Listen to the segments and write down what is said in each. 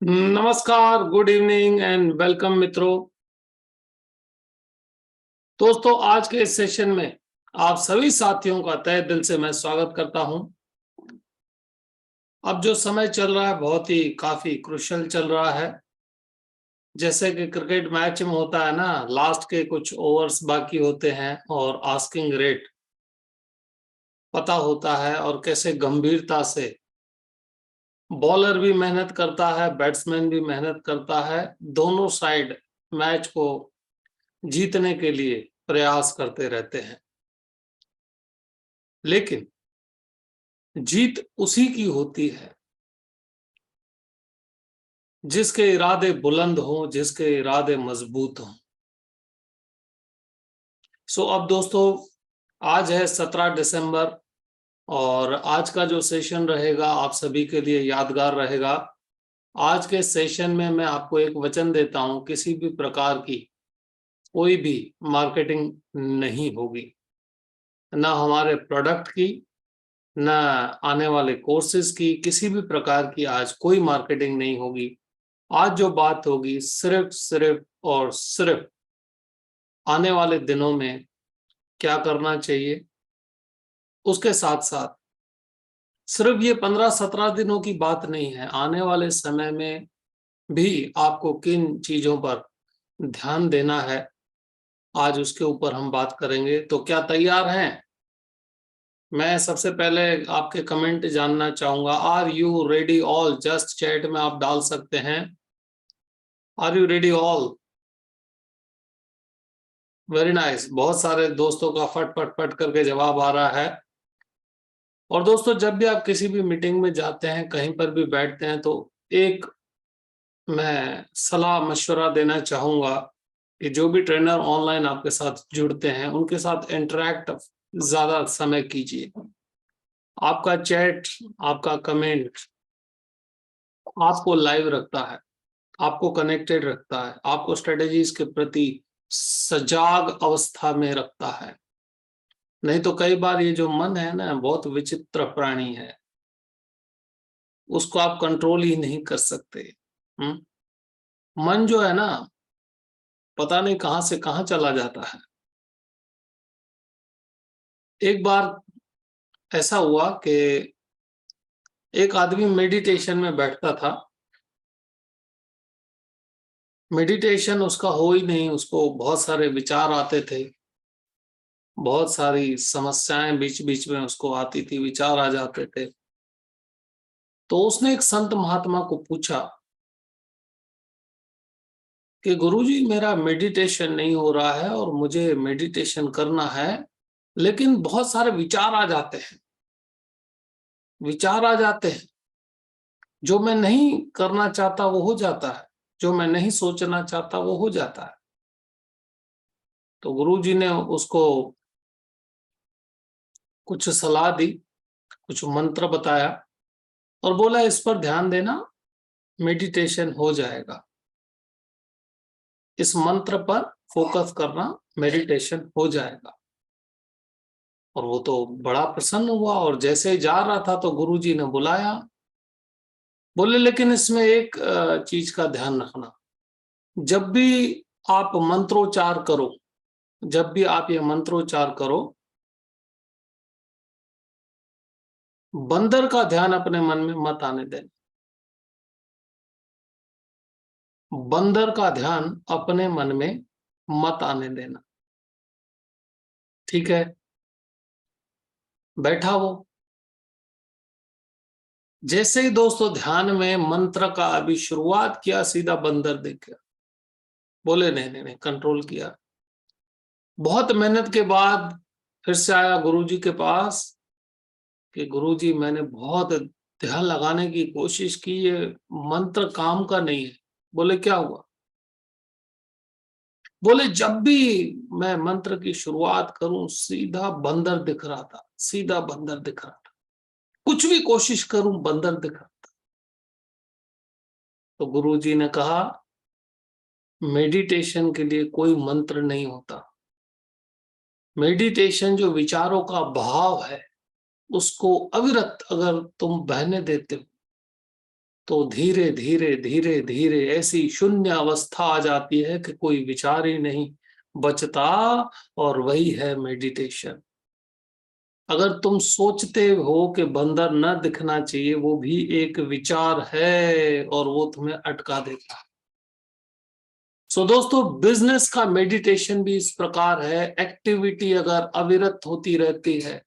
नमस्कार, good evening and welcome मित्रों। दोस्तों, आज के इस सेशन में आप सभी साथियों का तहे दिल से मैं स्वागत करता हूं। अब जो समय चल रहा है बहुत ही काफी क्रुशियल चल रहा है। जैसे कि क्रिकेट मैच में होता है ना, लास्ट के कुछ ओवर्स बाकी होते हैं और आस्किंग रेट पता होता है और कैसे गंभीरता से बॉलर भी मेहनत करता है, बैट्समैन भी मेहनत करता है। दोनों साइड मैच को जीतने के लिए प्रयास करते रहते हैं, लेकिन जीत उसी की होती है जिसके इरादे बुलंद हों, जिसके इरादे मजबूत हों। अब दोस्तों, आज है 17 दिसंबर और आज का जो सेशन रहेगा आप सभी के लिए यादगार रहेगा। आज के सेशन में मैं आपको एक वचन देता हूं, किसी भी प्रकार की कोई भी मार्केटिंग नहीं होगी, ना हमारे प्रोडक्ट की, ना आने वाले कोर्सेज की, किसी भी प्रकार की आज कोई मार्केटिंग नहीं होगी। आज जो बात होगी सिर्फ सिर्फ और सिर्फ आने वाले दिनों में क्या करना चाहिए, उसके साथ साथ सिर्फ ये 15-17 दिनों की बात नहीं है, आने वाले समय में भी आपको किन चीजों पर ध्यान देना है, आज उसके ऊपर हम बात करेंगे। तो क्या तैयार हैं? मैं सबसे पहले आपके कमेंट जानना चाहूंगा। Are you ready all? Just chat में आप डाल सकते हैं, are you ready all? Very nice, बहुत सारे दोस्तों का फट फट फट करके जवाब आ रहा है। और दोस्तों, जब भी आप किसी भी मीटिंग में जाते हैं, कहीं पर भी बैठते हैं, तो एक मैं सलाह मशवरा देना चाहूंगा कि जो भी ट्रेनर ऑनलाइन आपके साथ जुड़ते हैं उनके साथ इंटरेक्ट ज्यादा समय कीजिए। आपका चैट, आपका कमेंट आपको लाइव रखता है, आपको कनेक्टेड रखता है, आपको स्ट्रेटेजीज के प्रति सजाग अवस्था में रखता है। नहीं तो कई बार ये जो मन है ना, बहुत विचित्र प्राणी है, उसको आप कंट्रोल ही नहीं कर सकते। मन जो है ना, पता नहीं कहां से कहां चला जाता है। एक बार ऐसा हुआ कि एक आदमी मेडिटेशन में बैठता था। मेडिटेशन उसका हो ही नहीं, उसको बहुत सारे विचार आते थे, बहुत सारी समस्याएं बीच बीच में उसको आती थी, विचार आ जाते थे। तो उसने एक संत महात्मा को पूछा कि गुरुजी, मेरा मेडिटेशन नहीं हो रहा है और मुझे मेडिटेशन करना है, लेकिन बहुत सारे विचार आ जाते हैं, विचार आ जाते हैं। जो मैं नहीं करना चाहता वो हो जाता है, जो मैं नहीं सोचना चाहता वो हो जाता है। तो गुरुजी ने उसको कुछ सलाह दी, कुछ मंत्र बताया और बोला इस पर ध्यान देना, मेडिटेशन हो जाएगा। इस मंत्र पर फोकस करना, मेडिटेशन हो जाएगा। और वो तो बड़ा प्रसन्न हुआ और जैसे ही जा रहा था तो गुरुजी ने बुलाया, बोले लेकिन इसमें एक चीज का ध्यान रखना, जब भी आप मंत्रोच्चार करो, जब भी आप ये मंत्रोच्चार करो, बंदर का ध्यान अपने मन में मत आने देना। बंदर का ध्यान अपने मन में मत आने देना। ठीक है? बैठा वो, जैसे ही दोस्तों ध्यान में मंत्र का अभी शुरुआत किया, सीधा बंदर दिख गया। बोले नहीं नहीं नहीं, कंट्रोल किया। बहुत मेहनत के बाद फिर से आया गुरुजी के पास कि गुरुजी, मैंने बहुत ध्यान लगाने की कोशिश की, ये मंत्र काम का नहीं है। बोले क्या हुआ? बोले जब भी मैं मंत्र की शुरुआत करूं, सीधा बंदर दिख रहा था, सीधा बंदर दिख रहा था, कुछ भी कोशिश करूं बंदर दिख रहा था। तो गुरुजी ने कहा, मेडिटेशन के लिए कोई मंत्र नहीं होता। मेडिटेशन जो विचारों का भाव है, उसको अविरत अगर तुम बहने देते हो, तो धीरे धीरे धीरे धीरे ऐसी शून्य अवस्था आ जाती है कि कोई विचार ही नहीं बचता, और वही है मेडिटेशन। अगर तुम सोचते हो कि बंदर न दिखना चाहिए, वो भी एक विचार है और वो तुम्हें अटका देता है। सो दोस्तों, बिजनेस का मेडिटेशन भी इस प्रकार है। एक्टिविटी अगर अविरत होती रहती है,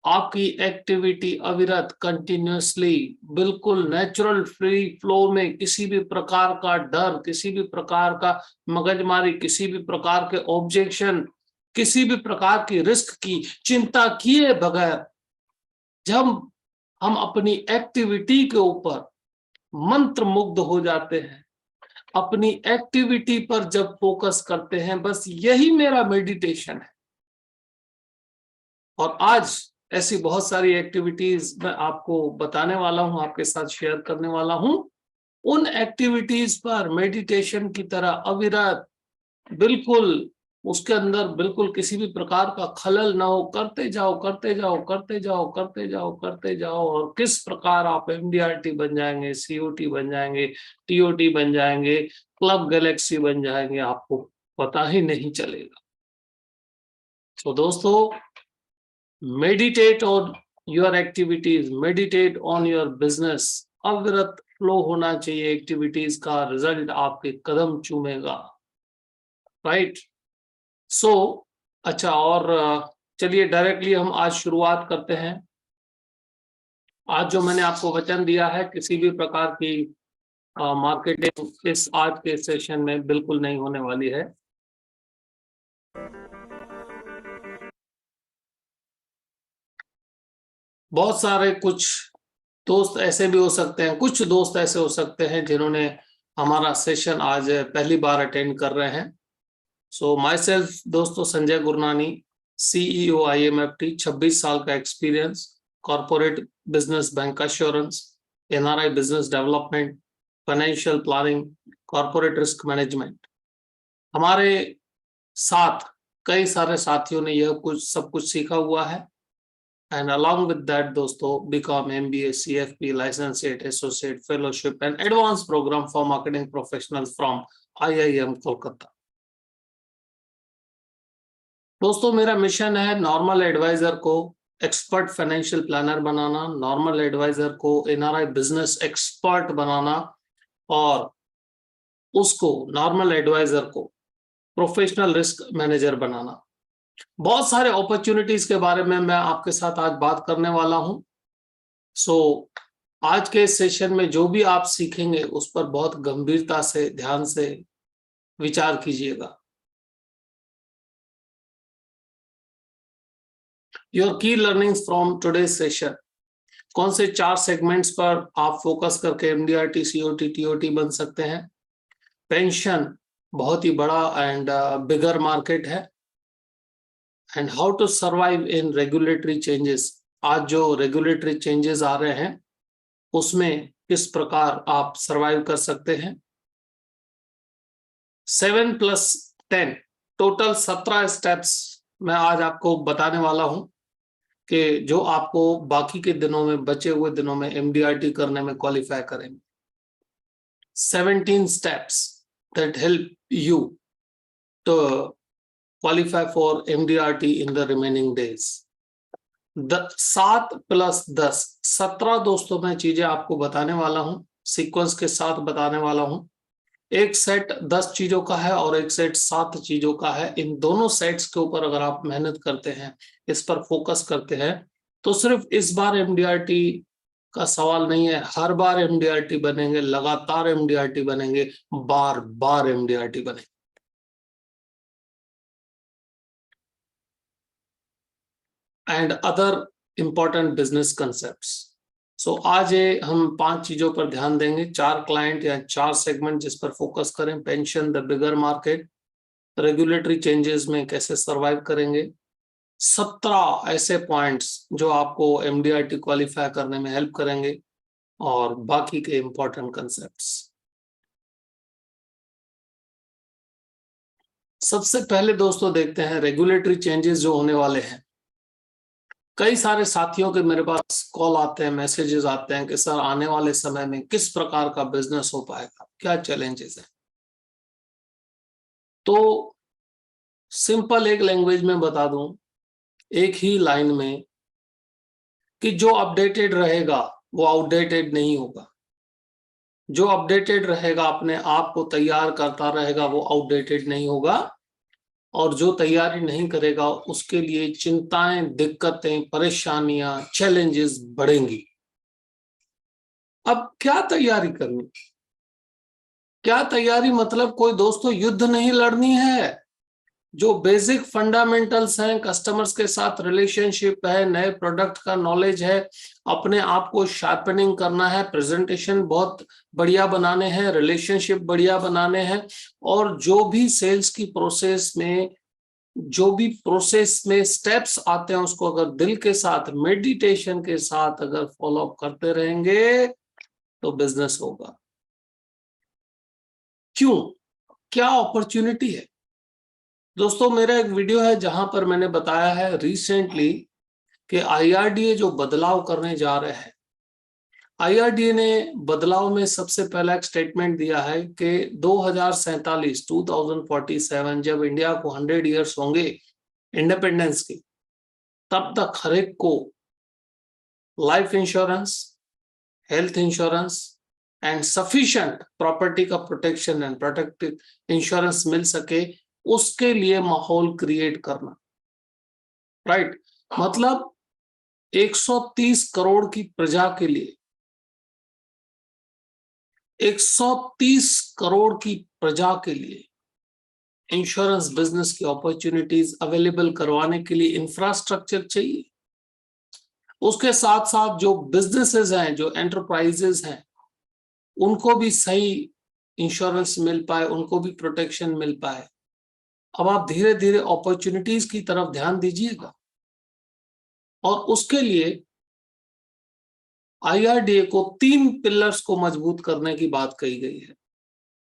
आपकी एक्टिविटी अविरत कंटिन्यूअसली, बिल्कुल नेचुरल फ्री फ्लो में, किसी भी प्रकार का डर, किसी भी प्रकार का मगजमारी, किसी भी प्रकार के ऑब्जेक्शन, किसी भी प्रकार की रिस्क की चिंता किए बगैर जब हम अपनी एक्टिविटी के ऊपर मंत्र मुग्ध हो जाते हैं, अपनी एक्टिविटी पर जब फोकस करते हैं, बस यही मेरा मेडिटेशन है। और आज ऐसी बहुत सारी एक्टिविटीज मैं आपको बताने वाला हूं, आपके साथ शेयर करने वाला हूं। उन एक्टिविटीज पर मेडिटेशन की तरह अविरत, बिल्कुल उसके अंदर बिल्कुल किसी भी प्रकार का खलल ना हो, करते जाओ करते जाओ करते जाओ करते जाओ करते जाओ। और किस प्रकार आप एमडीआरटी बन जाएंगे, सीओटी बन जाएंगे, टीओटी बन जाएंगे, क्लब गैलेक्सी बन जाएंगे, आपको पता ही नहीं चलेगा। तो दोस्तों, meditate on your activities, meditate on your business. अविरत फ्लो होना चाहिए एक्टिविटीज का, रिजल्ट आपके कदम चूमेगा। राइट। सो अच्छा, और चलिए डायरेक्टली हम आज शुरुआत करते हैं। आज जो मैंने आपको वचन दिया है, किसी भी प्रकार की मार्केटिंग इस आज के सेशन में बिल्कुल नहीं होने वाली है। बहुत सारे कुछ दोस्त ऐसे भी हो सकते हैं, कुछ दोस्त ऐसे हो सकते हैं जिन्होंने हमारा सेशन आज पहली बार अटेंड कर रहे हैं। सो माई सेल्फ दोस्तों, संजय गुरनानी, सीईओ IMFT, 26 साल का experience, corporate business, bank assurance, NRI business development, financial planning, corporate risk management. हमारे साथ कई सारे साथियों ने यह कुछ सब कुछ सीखा हुआ है। एंड अलॉन्ग विद दैट दोस्तों, BCom, MBA, CFP, licentiate, associate, fellowship and advance programme for marketing professionals from IIM Kolkata. दोस्तों, मेरा मिशन है नॉर्मल एडवाइजर को एक्सपर्ट फाइनेंशियल प्लानर बनाना, नॉर्मल एडवाइजर को NRI बिजनेस एक्सपर्ट बनाना, और उसको नॉर्मल एडवाइजर को प्रोफेशनल रिस्क मैनेजर बनाना। बहुत सारे अपॉर्चुनिटीज के बारे में मैं आपके साथ आज बात करने वाला हूं। सो आज के सेशन में जो भी आप सीखेंगे उस पर बहुत गंभीरता से, ध्यान से विचार कीजिएगा। योर की लर्निंग्स फ्रॉम टुडे सेशन। कौन से 4 सेगमेंट्स पर आप फोकस करके MDRT, COT, TOT बन सकते हैं। पेंशन बहुत ही बड़ा एंड बिगर मार्केट है। And how to survive in regulatory changes. आज जो रेगुलेटरी चेंजेस आ रहे हैं उसमें किस प्रकार आप सर्वाइव कर सकते हैं। 7+10 टोटल 17 स्टेप्स मैं आज आपको बताने वाला हूं कि जो आपको बाकी के दिनों में, बचे हुए दिनों में MDRT करने में क्वालिफाई करेंगे। 17 steps that help you to qualify for MDRT in the remaining days. 7+10 17 दोस्तों मैं चीजें आपको बताने वाला हूं, सीक्वेंस के साथ बताने वाला हूं। एक सेट 10 चीजों का है और एक सेट 7 चीजों का है। इन दोनों सेट्स के ऊपर अगर आप मेहनत करते हैं, इस पर फोकस करते हैं, तो सिर्फ इस बार MDRT का सवाल नहीं है, हर बार MDRT बनेंगे, लगातार MDRT बनेंगे, बार बार MDRT बनेंगे। And other important business concepts. So आज हम 5 चीजों पर ध्यान देंगे, 4 क्लाइंट या 4 सेगमेंट जिस पर फोकस करें। Pension, the bigger market, regulatory changes में कैसे सरवाइव करेंगे। 17 ऐसे पॉइंट्स जो आपको MDRT क्वालिफाई करने में हेल्प करेंगे, और बाकी के इंपॉर्टेंट कंसेप्ट्स। सबसे पहले दोस्तों देखते हैं रेगुलेटरी चेंजेस जो होने वाले हैं। कई सारे साथियों के मेरे पास कॉल आते हैं, मैसेजेस आते हैं कि सर आने वाले समय में किस प्रकार का बिजनेस हो पाएगा, क्या चैलेंजेस हैं। तो सिंपल एक लैंग्वेज में बता दूं, एक ही लाइन में, कि जो अपडेटेड रहेगा वो आउटडेटेड नहीं होगा। जो अपडेटेड रहेगा, अपने आप को तैयार करता रहेगा, वो आउटडेटेड नहीं होगा। और जो तैयारी नहीं करेगा उसके लिए चिंताएं, दिक्कतें, परेशानियां, चैलेंजेस बढ़ेंगी। अब क्या तैयारी करनी? क्या तैयारी मतलब कोई दोस्तों युद्ध नहीं लड़नी है। जो बेसिक फंडामेंटल्स हैं, कस्टमर्स के साथ रिलेशनशिप है, नए प्रोडक्ट का नॉलेज है, अपने आप को शार्पनिंग करना है, प्रेजेंटेशन बहुत बढ़िया बनाने हैं, रिलेशनशिप बढ़िया बनाने हैं, और जो भी सेल्स की प्रोसेस में, जो भी प्रोसेस में स्टेप्स आते हैं, उसको अगर दिल के साथ, मेडिटेशन के साथ अगर फॉलो अप करते रहेंगे तो बिजनेस होगा। क्यों? क्या अपॉर्चुनिटी है दोस्तों? मेरा एक वीडियो है जहां पर मैंने बताया है रिसेंटली कि आईआरडीए जो बदलाव करने जा रहे हैं, आईआरडीए ने बदलाव में सबसे पहला एक स्टेटमेंट दिया है कि 2047 जब इंडिया को 100 इयर्स होंगे इंडिपेंडेंस के, तब तक हर एक को life insurance, health insurance and sufficient property का प्रोटेक्शन एंड प्रोटेक्टिव इंश्योरेंस मिल सके, उसके लिए माहौल क्रिएट करना। राइट? मतलब 130 करोड़ की प्रजा के लिए, 130 करोड़ की प्रजा के लिए इंश्योरेंस बिजनेस की अपॉर्चुनिटीज अवेलेबल करवाने के लिए इंफ्रास्ट्रक्चर चाहिए। उसके साथ साथ जो बिजनेसेस हैं, जो एंटरप्राइजेस हैं, उनको भी सही इंश्योरेंस मिल पाए, उनको भी प्रोटेक्शन मिल पाए। अब आप धीरे धीरे अपॉर्चुनिटीज की तरफ ध्यान दीजिएगा, और उसके लिए आईआरडीए को 3 पिलर्स को मजबूत करने की बात कही गई है।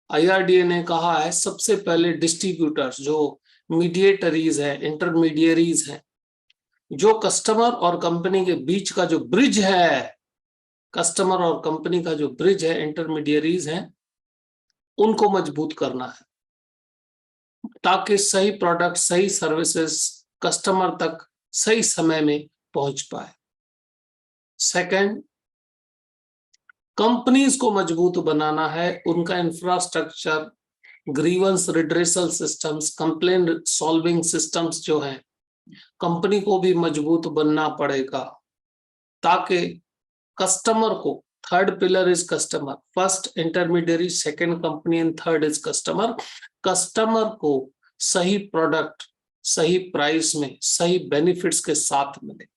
आईआरडीए ने कहा है सबसे पहले डिस्ट्रीब्यूटर्स, जो मीडिएटरीज हैं, इंटरमीडियरीज हैं, जो कस्टमर और कंपनी के बीच का जो ब्रिज है, कस्टमर और कंपनी का जो ब्रिज है, इंटरमीडियरीज हैं, उनको मजबूत करना है, ताकि सही प्रोडक्ट, सही सर्विसेज कस्टमर तक सही समय में पहुंच पाए। सेकंड, कंपनीज को मजबूत बनाना है, उनका infrastructure, grievance redressal systems, complain solving systems जो हैं, कंपनी को भी मजबूत बनना पड़ेगा, ताकि कस्टमर को, third pillar is customer, first intermediary, second company and third is customer, customer को सही प्रोडक्ट, सही प्राइस में, सही बेनिफिट्स के साथ मिले।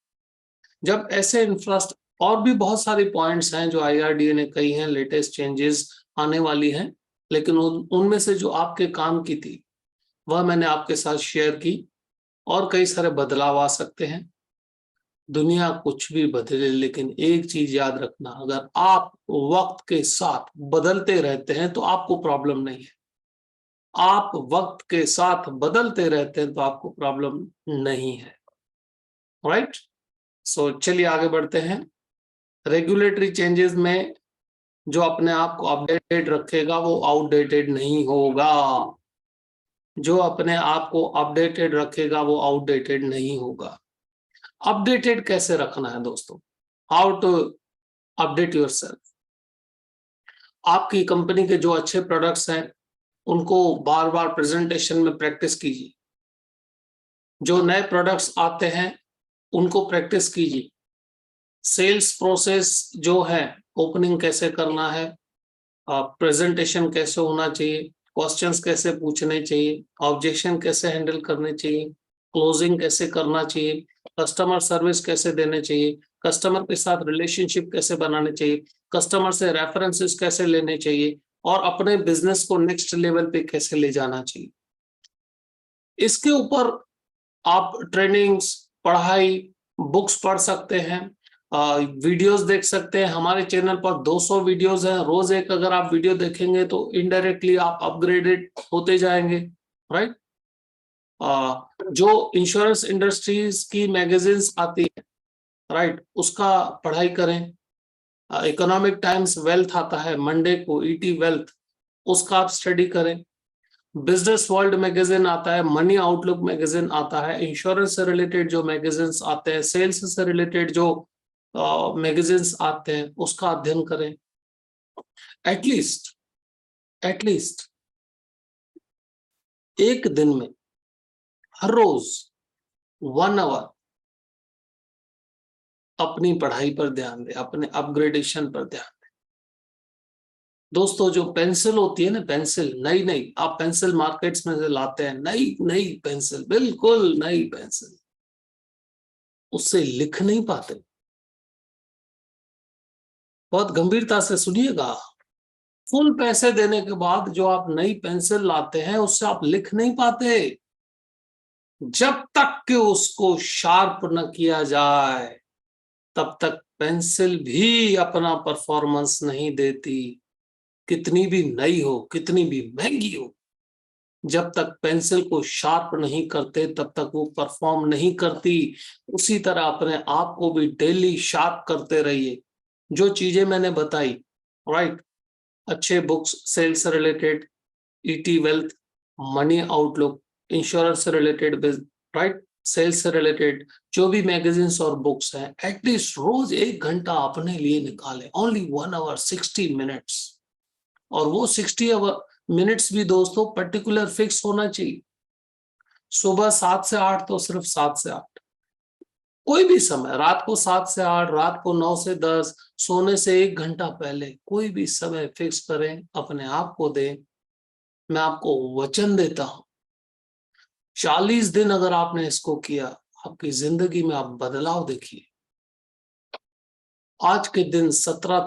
जब ऐसे इंफ्रास्ट्रक्चर, और भी बहुत सारी पॉइंट्स हैं जो आईआरडीए ने कही हैं, लेटेस्ट चेंजेस आने वाली हैं, लेकिन उनमें से जो आपके काम की थी वह मैंने आपके साथ शेयर की। और कई सारे बदलाव आ सकते हैं, दुनिया कुछ भी बदले, लेकिन एक चीज याद रखना, अगर आप वक्त के साथ बदलते रहते हैं तो आपको प्रॉब्लम नहीं है। आप वक्त के साथ बदलते रहते हैं तो आपको प्रॉब्लम नहीं है। राइट? सो चलिए आगे बढ़ते हैं। रेगुलेटरी चेंजेस में जो अपने आप को अपडेटेड रखेगा वो आउटडेटेड नहीं होगा। जो अपने आप को अपडेटेड रखेगा वो आउटडेटेड नहीं होगा। अपडेटेड कैसे रखना है दोस्तों? How to update yourself? आपकी कंपनी के जो अच्छे प्रोडक्ट्स हैं उनको बार बार प्रेजेंटेशन में प्रैक्टिस कीजिए। जो नए प्रोडक्ट्स आते हैं उनको प्रैक्टिस कीजिए। सेल्स प्रोसेस जो है, ओपनिंग कैसे करना है, प्रेजेंटेशन कैसे होना चाहिए, क्वेश्चंस कैसे पूछने चाहिए, ऑब्जेक्शन कैसे हैंडल करने चाहिए, क्लोजिंग कैसे करना चाहिए, कस्टमर सर्विस कैसे देने चाहिए, कस्टमर के साथ रिलेशनशिप कैसे बनाने चाहिए, कस्टमर से रेफरेंसेस कैसे लेने चाहिए, और अपने बिजनेस को नेक्स्ट लेवल पे कैसे ले जाना चाहिए। इसके ऊपर आप ट्रेनिंग्स, पढ़ाई, बुक्स पढ़ सकते हैं, वीडियोस देख सकते हैं। हमारे चैनल पर 200 वीडियोस हैं। रोज एक अगर आप वीडियो देखेंगे तो इनडायरेक्टली आप अपग्रेडेड होते जाएंगे। राइट? जो इंश्योरेंस इंडस्ट्रीज की मैगजीन्स आती है राइट, उसका पढ़ाई करें। इकोनॉमिक टाइम्स वेल्थ आता है मंडे को, ईटी वेल्थ, उसका आप स्टडी करें। बिजनेस वर्ल्ड मैगजीन आता है, मनी आउटलुक मैगजीन आता है, इंश्योरेंस से रिलेटेड जो मैगजीन्स आते हैं, सेल्स से रिलेटेड जो मैगजीन्स आते हैं, उसका अध्ययन करें। एटलीस्ट एक दिन में हर रोज 1 आवर अपनी पढ़ाई पर ध्यान दें, अपने अपग्रेडेशन पर ध्यान दें। दोस्तों, जो पेंसिल होती है ना, पेंसिल नई आप पेंसिल मार्केट्स में से लाते हैं, नई पेंसिल, बिल्कुल नई पेंसिल, उससे लिख नहीं पाते। बहुत गंभीरता से सुनिएगा, फुल पैसे देने के बाद जो आप नई पेंसिल लाते हैं, उससे आप लिख नहीं पाते। जब तक कि उसको शार्प न किया जाए, तब तक पेंसिल भी अपना परफॉर्मेंस नहीं देती, कितनी भी नई हो, कितनी भी महंगी हो। जब तक पेंसिल को शार्प नहीं करते, तब तक वो परफॉर्म नहीं करती। उसी तरह अपने आप को भी डेली शार्प करते रहिए। जो चीजें मैंने बताई, राइट, अच्छे बुक्स, सेल्स से related, ET wealth, money outlook, insurance से रिलेटेड, राइट, सेल्स से रिलेटेड जो भी मैगजीन्स और बुक्स हैं, एटलीस्ट रोज 1 घंटा अपने लिए निकालें। Only 1 hour 60 minutes. और वो 60 मिनट्स भी दोस्तों पर्टिकुलर फिक्स होना चाहिए। सुबह 7 से 8 तो सिर्फ 7 से 8, कोई भी समय, रात को 7 से 8, रात को 9 से 10, सोने से 1 घंटा पहले कोई भी समय फिक्स करें, अपने आप को दें। मैं आपको वचन देता हूं, 40 दिन अगर आपने इसको किया, आपकी जिंदगी में आप बदलाव देखिए। आज के दिन 17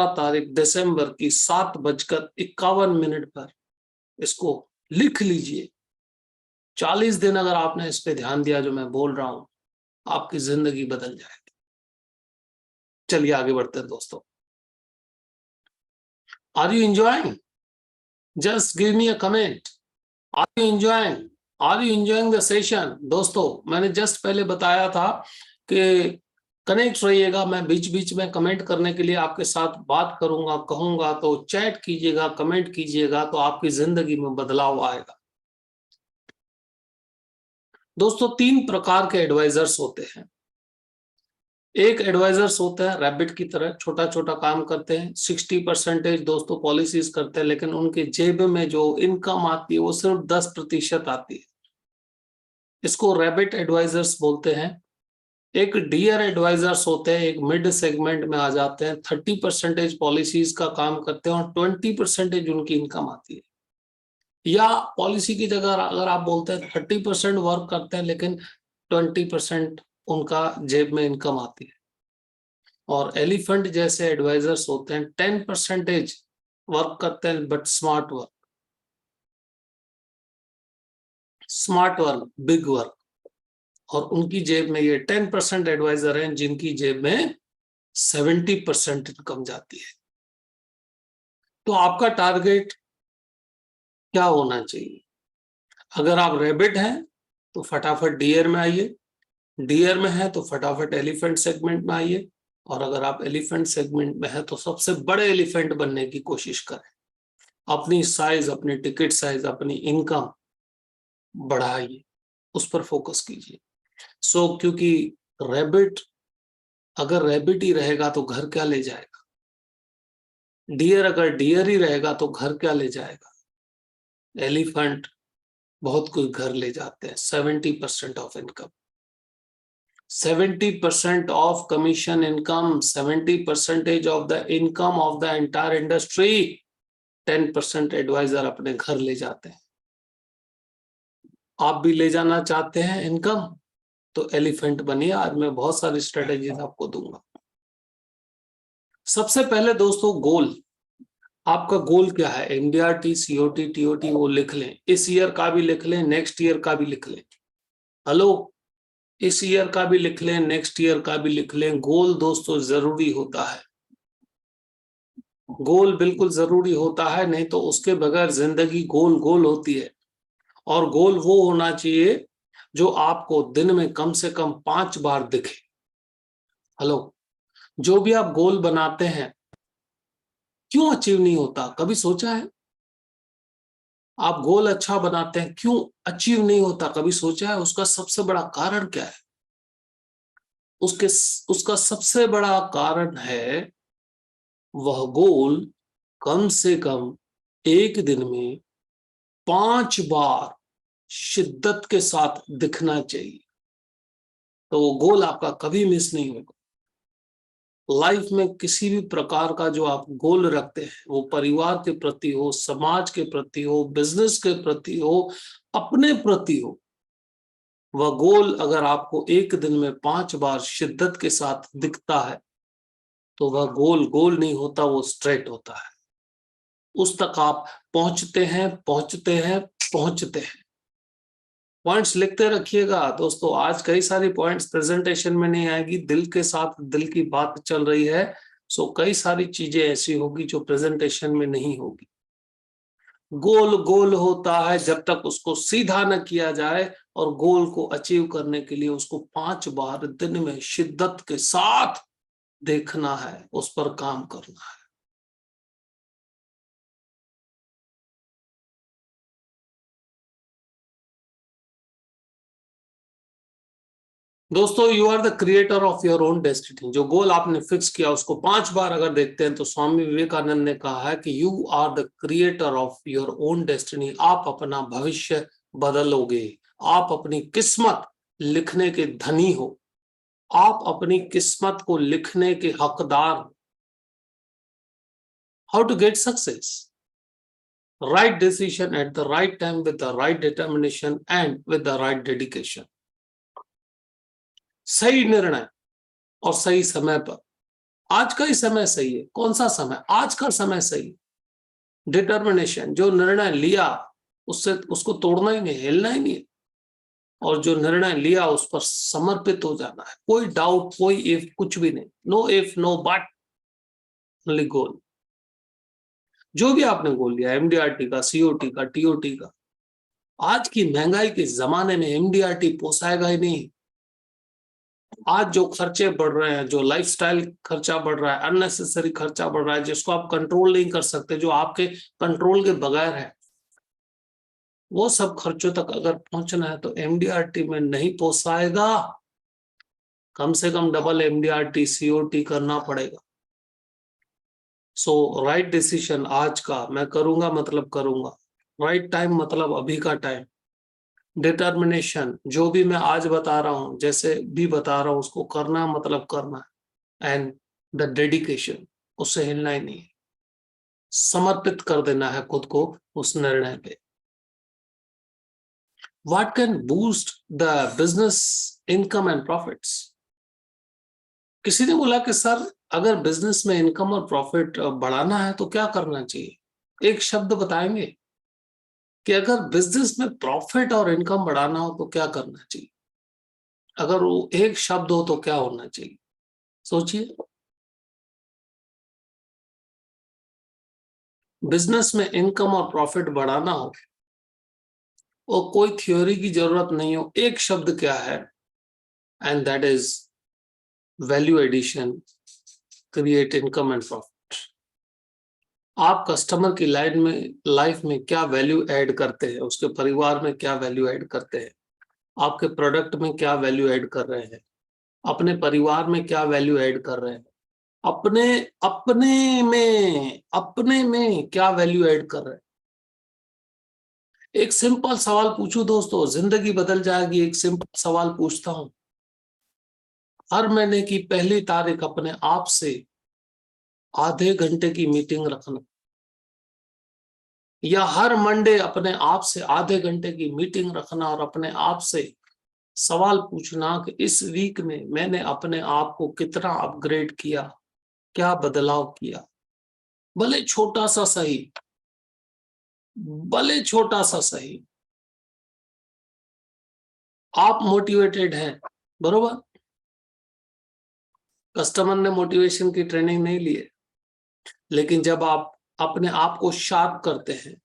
तारीख दिसंबर की 7:51 पर इसको लिख लीजिए। 40 दिन अगर आपने इस पे ध्यान दिया, जो मैं बोल रहा हूं, आपकी जिंदगी बदल जाएगी। चलिए आगे बढ़ते हैं दोस्तों। Are you enjoying? Just give me a comment. Are you enjoying? Are you enjoying the session? दोस्तों, मैंने जस्ट पहले बताया था कि कनेक्ट रहिएगा। मैं बीच बीच में कमेंट करने के लिए आपके साथ बात करूंगा, कहूंगा, तो चैट कीजिएगा, कमेंट कीजिएगा, तो आपकी जिंदगी में बदलाव आएगा। दोस्तों, 3 प्रकार के एडवाइजर्स होते हैं। एक एडवाइजर्स होता है रैबिट की तरह, छोटा छोटा काम करते हैं, 60% दोस्तों पॉलिसीज करते हैं, लेकिन उनके जेब में जो इनकम आती है वो सिर्फ 10% आती है। इसको रैबिट एडवाइजर्स बोलते हैं। एक डियर एडवाइजर्स होते हैं, एक मिड सेगमेंट में आ जाते हैं, 30% पॉलिसीज का काम करते हैं और 20% उनकी इनकम आती है। या पॉलिसी की जगह अगर आप बोलते हैं 30% वर्क करते हैं, लेकिन 20% उनका जेब में इनकम आती है। और एलिफेंट जैसे एडवाइजर्स होते हैं, 10% वर्क करते हैं, but smart work, big work. और उनकी जेब में, ये 10% एडवाइजर हैं जिनकी जेब में 70% इनकम जाती है। तो आपका टारगेट क्या होना चाहिए? अगर आप रैबिट हैं तो फटाफट डियर में आइए, डियर में है तो फटाफट एलिफेंट सेगमेंट में आइए, और अगर आप एलिफेंट सेगमेंट में है तो सबसे बड़े एलिफेंट बनने की कोशिश करें। अपनी साइज, अपनी टिकट साइज, अपनी इनकम बढ़ाइए, उस पर फोकस कीजिए। क्योंकि रैबिट, अगर रैबिट ही रहेगा तो घर क्या ले जाएगा? डियर अगर डियर ही रहेगा तो घर क्या ले जाएगा? एलिफेंट बहुत कुछ घर ले जाते हैं। 70% of income, 70% of commission income, 70% of the income of the entire industry, 10% advisor अपने घर ले जाते हैं। आप भी ले जाना चाहते हैं इनकम, तो एलिफेंट बनिए। आज मैं बहुत सारी स्ट्रेटेजीज आपको दूंगा। सबसे पहले दोस्तों, गोल। आपका गोल क्या है? एमडीआरटी, सीओटी, टीओटी वो लिख लें। इस ईयर का भी लिख लें, नेक्स्ट ईयर का भी लिख लें। हेलो, इस ईयर का भी लिख लें, नेक्स्ट ईयर का भी लिख लें। गोल दोस्तों जरूरी होता है, गोल बिल्कुल जरूरी होता है, नहीं तो उसके बगैर जिंदगी गोल गोल होती है। और गोल वो होना चाहिए जो आपको दिन में कम से कम 5 बार दिखे। हेलो, जो भी आप गोल बनाते हैं क्यों अचीव नहीं होता, कभी सोचा है? आप गोल अच्छा बनाते हैं, क्यों अचीव नहीं होता, कभी सोचा है? उसका सबसे बड़ा कारण क्या है? उसका सबसे बड़ा कारण है वह गोल कम से कम एक दिन में 5 बार शिद्दत के साथ दिखना चाहिए, तो वो गोल आपका कभी मिस नहीं होगा। लाइफ में किसी भी प्रकार का जो आप गोल रखते हैं, वो परिवार के प्रति हो, समाज के प्रति हो, बिजनेस के प्रति हो, अपने प्रति हो, वह गोल अगर आपको एक दिन में 5 बार शिद्दत के साथ दिखता है तो वह गोल गोल नहीं होता, वो स्ट्रेट होता है। उस तक आप पहुंचते हैं, पहुंचते हैं, पहुंचते हैं। पॉइंट्स लिखते रखिएगा दोस्तों, आज कई सारी पॉइंट्स प्रेजेंटेशन में नहीं आएगी, दिल के साथ दिल की बात चल रही है, सो कई सारी चीजें ऐसी होगी जो प्रेजेंटेशन में नहीं होगी। गोल गोल होता है जब तक उसको सीधा न किया जाए, और गोल को अचीव करने के लिए उसको 5 बार दिन में शिद्दत के साथ देखना है, उस पर काम करना है। दोस्तों, you are the creator of your own destiny. जो गोल आपने फिक्स किया उसको 5 बार अगर देखते हैं तो स्वामी विवेकानंद ने कहा है कि you are the creator of your own destiny. आप अपना भविष्य बदलोगे, आप अपनी किस्मत लिखने के धनी हो, आप अपनी किस्मत को लिखने के हकदार हो। How to get success? Right decision at the right time with the right determination and with the right dedication. सही निर्णय और सही समय पर। आज का ही समय सही है। कौन सा समय? आज का समय सही। डिटर्मिनेशन, जो निर्णय लिया उससे उसको तोड़ना ही नहीं, हिलना ही नहीं, और जो निर्णय लिया उस पर समर्पित हो जाना है। कोई डाउट, कोई इफ, कुछ भी नहीं। No if, no but, only goal. जो भी आपने गोल लिया, एमडीआरटी का, सीओटी का, टीओटी का, आज की महंगाई के जमाने में एमडीआरटी पोसाएगा ही नहीं। आज जो खर्चे बढ़ रहे हैं, जो लाइफस्टाइल खर्चा बढ़ रहा है, अननेसेसरी खर्चा बढ़ रहा है, जिसको आप कंट्रोल नहीं कर सकते, जो आपके कंट्रोल के बगैर है, वो सब खर्चों तक अगर पहुंचना है तो एमडीआरटी में नहीं पोसाएगा। कम से कम डबल एमडीआरटी, सीओटी करना पड़ेगा। सो राइट डिसीजन आज का मैं करूंगा, मतलब करूंगा। राइट टाइम मतलब अभी का टाइम। डिटर्मिनेशन, जो भी मैं आज बता रहा हूं, जैसे भी बता रहा हूं, उसको करना मतलब करना है। एंड द डेडिकेशन, उससे हिलना ही नहीं है। समर्पित कर देना है खुद को उस निर्णय पे। What can boost the business income and profits? किसी ने बोला कि सर, अगर बिजनेस में इनकम और प्रॉफिट बढ़ाना है तो क्या करना चाहिए? एक शब्द बताएंगे कि अगर बिजनेस में प्रॉफिट और इनकम बढ़ाना हो तो क्या करना चाहिए? अगर वो एक शब्द हो तो क्या होना चाहिए? सोचिए। बिजनेस में इनकम और प्रॉफिट बढ़ाना हो और कोई थ्योरी की जरूरत नहीं हो, एक शब्द क्या है? And that is value addition, create income and profit. आप कस्टमर की लाइफ में क्या वैल्यू ऐड करते हैं, उसके परिवार में क्या वैल्यू ऐड करते हैं, आपके प्रोडक्ट में क्या वैल्यू ऐड कर रहे हैं, अपने परिवार में क्या वैल्यू ऐड कर रहे हैं, अपने अपने में क्या वैल्यू ऐड कर रहे हैं। एक सिंपल सवाल पूछूं दोस्तों, जिंदगी बदल जाएगी। एक सिंपल सवाल पूछता हूं, हर महीने की पहली तारीख अपने आप से आधे घंटे की मीटिंग रखना, या हर मंडे अपने आप से आधे घंटे की मीटिंग रखना और अपने आप से सवाल पूछना कि इस वीक में मैंने अपने आप को कितना अपग्रेड किया, क्या बदलाव किया। भले छोटा सा सही, भले छोटा सा सही। आप मोटिवेटेड हैं, बरोबर। कस्टमर ने मोटिवेशन की ट्रेनिंग नहीं ली है, लेकिन जब आप अपने आप को शार्प करते हैं